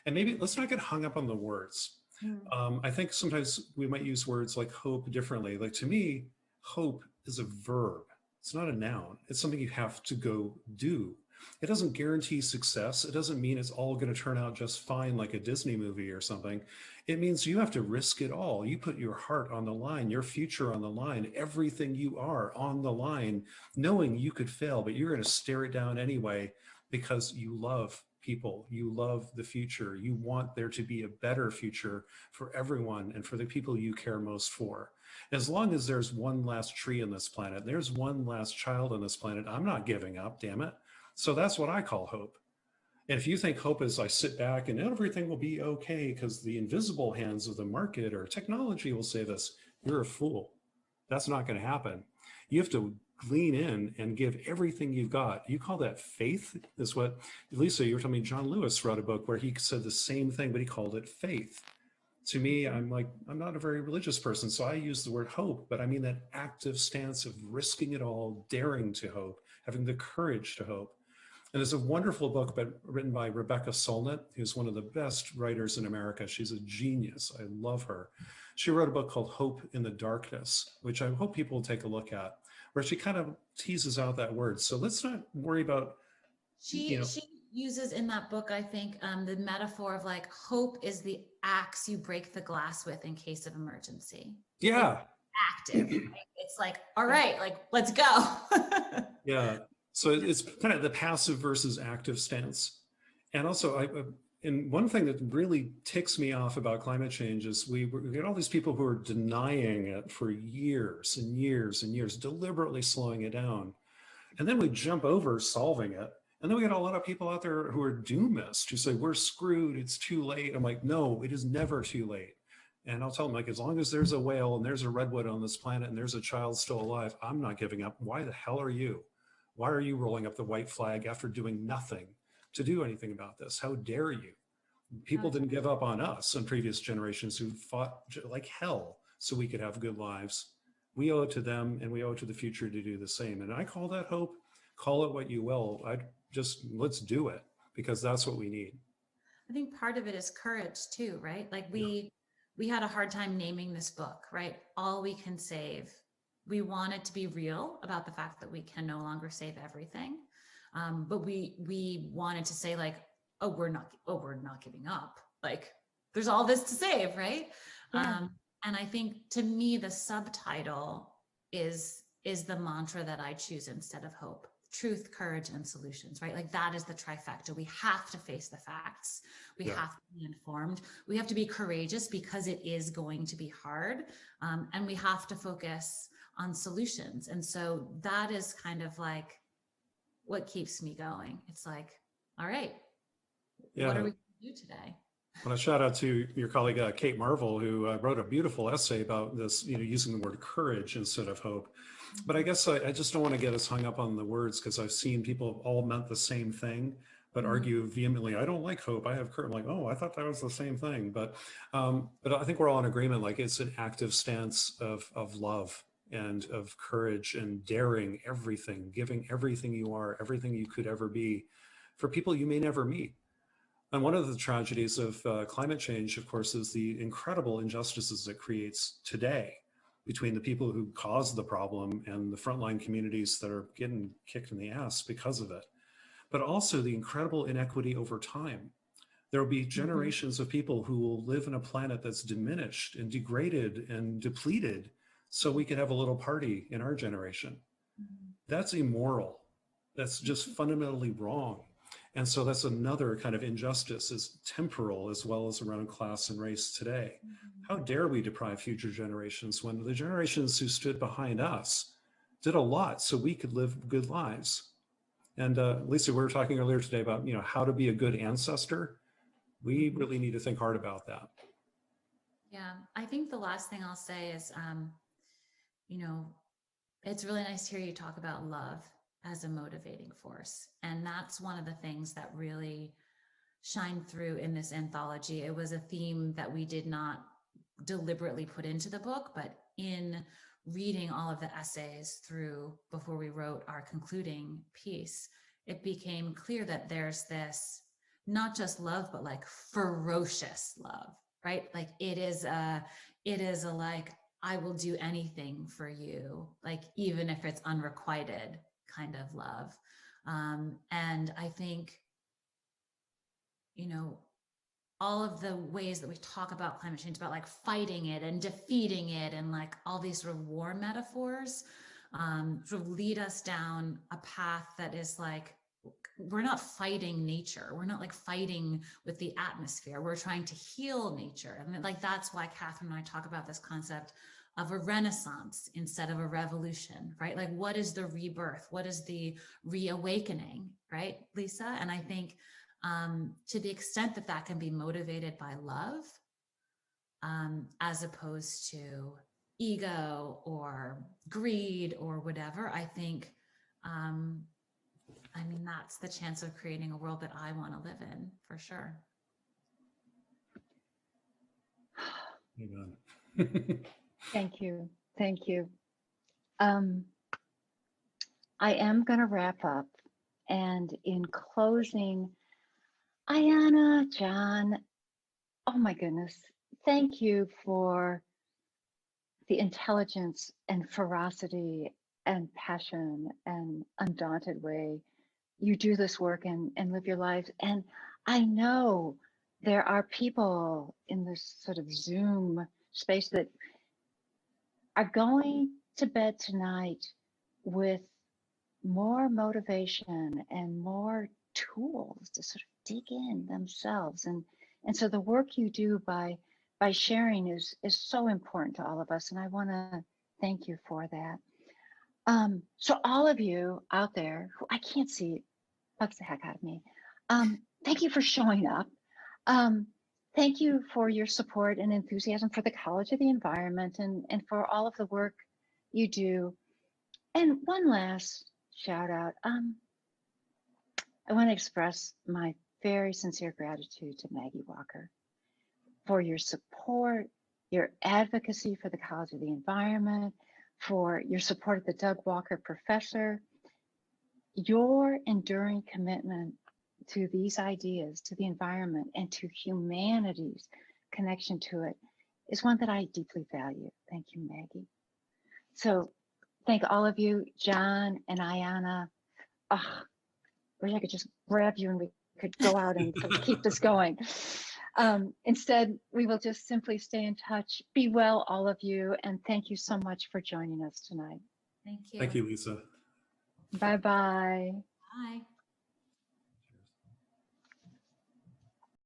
And maybe let's not get hung up on the words. I think sometimes we might use words like hope differently. Like, to me, hope is a verb. It's not a noun. It's something you have to go do. It doesn't guarantee success. It doesn't mean it's all going to turn out just fine like a Disney movie or something. It means you have to risk it all. You put your heart on the line, your future on the line, everything you are on the line, knowing you could fail, but you're going to stare it down anyway, because you love people. You love the future. You want there to be a better future for everyone and for the people you care most for. As long as there's one last tree on this planet, there's one last child on this planet, I'm not giving up, damn it. So that's what I call hope. And if you think hope is I sit back and everything will be okay because the invisible hands of the market or technology will save us, you're a fool. That's not going to happen. You have to lean in and give everything you've got. You call that faith? Is what, Lisa, you were telling me John Lewis wrote a book where he said the same thing, but he called it faith. To me, I'm not a very religious person, so I use the word hope, but I mean that active stance of risking it all, daring to hope, having the courage to hope. And there's a wonderful book written by Rebecca Solnit, who's one of the best writers in America. She's a genius. I love her. She wrote a book called Hope in the Darkness, which I hope people will take a look at, where she kind of teases out that word. So let's not worry about, She uses in that book, I think, the metaphor of like, hope is the axe you break the glass with in case of emergency. Yeah. It's active. Right? It's like, all right, like, let's go. Yeah. So it's kind of the passive versus active stance. And also, And one thing that really ticks me off about climate change is we get all these people who are denying it for years and years and years, deliberately slowing it down. And then we jump over solving it. And then we get a lot of people out there who are doomist, who say, we're screwed, it's too late. I'm like, no, it is never too late. And I'll tell them, like, as long as there's a whale and there's a redwood on this planet and there's a child still alive, I'm not giving up. Why the hell are you? Why are you rolling up the white flag after doing nothing to do anything about this? How dare you? People didn't give up on us and previous generations who fought like hell so we could have good lives. We owe it to them, and we owe it to the future to do the same. And I call that hope. Call it what you will. Let's do it, because that's what we need. I think part of it is courage too, right? Like we had a hard time naming this book, right? All we can save. We wanted to be real about the fact that we can no longer save everything. But we wanted to say, like, oh, we're not giving up. Like, there's all this to save, right? Yeah. And I think, to me, the subtitle is the mantra that I choose instead of hope: truth, courage, and solutions, right? Like, that is the trifecta. We have to face the facts. We have to be informed. We have to be courageous because it is going to be hard. And we have to focus on solutions. And so that is kind of like what keeps me going. It's like, all right, what are we going to do today? I want to shout out to your colleague, Kate Marvel, who wrote a beautiful essay about this, using the word courage instead of hope. But I guess I just don't want to get us hung up on the words, because I've seen people all meant the same thing, but argue vehemently, I don't like hope, I have courage. I'm like, oh, I thought that was the same thing. But I think we're all in agreement, like, it's an active stance of love and of courage and daring everything, giving everything you are, everything you could ever be, for people you may never meet. And one of the tragedies of climate change, of course, is the incredible injustices it creates today between the people who caused the problem and the frontline communities that are getting kicked in the ass because of it. But also the incredible inequity over time. There will be generations of people who will live in a planet that's diminished and degraded and depleted, so we can have a little party in our generation. That's immoral. That's just fundamentally wrong. And so that's another kind of injustice, is temporal as well as around class and race today. How dare we deprive future generations, when the generations who stood behind us did a lot so we could live good lives? And Lisa, we were talking earlier today about, how to be a good ancestor. We really need to think hard about that. Yeah, I think the last thing I'll say is, it's really nice to hear you talk about love as a motivating force. And that's one of the things that really shined through in this anthology. It was a theme that we did not deliberately put into the book, but in reading all of the essays through before we wrote our concluding piece, it became clear that there's this, not just love, but like ferocious love, right? Like it is a like, I will do anything for you, like even if it's unrequited kind of love. And I think, all of the ways that we talk about climate change, about like fighting it and defeating it, and like all these sort of war metaphors, sort of lead us down a path that is like, we're not fighting nature. We're not like fighting with the atmosphere. We're trying to heal nature. I mean, like, that's why Catherine and I talk about this concept of a renaissance instead of a revolution, right? Like, what is the rebirth? What is the reawakening, right, Lisa? And I think to the extent that that can be motivated by love, as opposed to ego or greed or whatever, I think, that's the chance of creating a world that I want to live in, for sure. Amen. Thank you. Thank you. I am going to wrap up. And in closing, Ayana, John, oh my goodness, thank you for the intelligence and ferocity and passion and undaunted way you do this work and live your lives. And I know there are people in this sort of Zoom space that are going to bed tonight with more motivation and more tools to sort of dig in themselves. And so the work you do by sharing is so important to all of us. And I want to thank you for that. So all of you out there who I can't see, bugs the heck out of me. Thank you for showing up. Thank you for your support and enthusiasm for the College of the Environment and for all of the work you do. And one last shout out. I want to express my very sincere gratitude to Maggie Walker for your support, your advocacy for the College of the Environment, for your support of the Doug Walker Professor. Your enduring commitment to these ideas, to the environment, and to humanity's connection to it is one that I deeply value. Thank you, Maggie. So thank all of you, John and Ayana. Oh, wish I could just grab you and we could go out and keep this going. Instead, we will just simply stay in touch. Be well, all of you, and thank you so much for joining us tonight. Thank you. Thank you, Lisa. Bye-bye. Bye.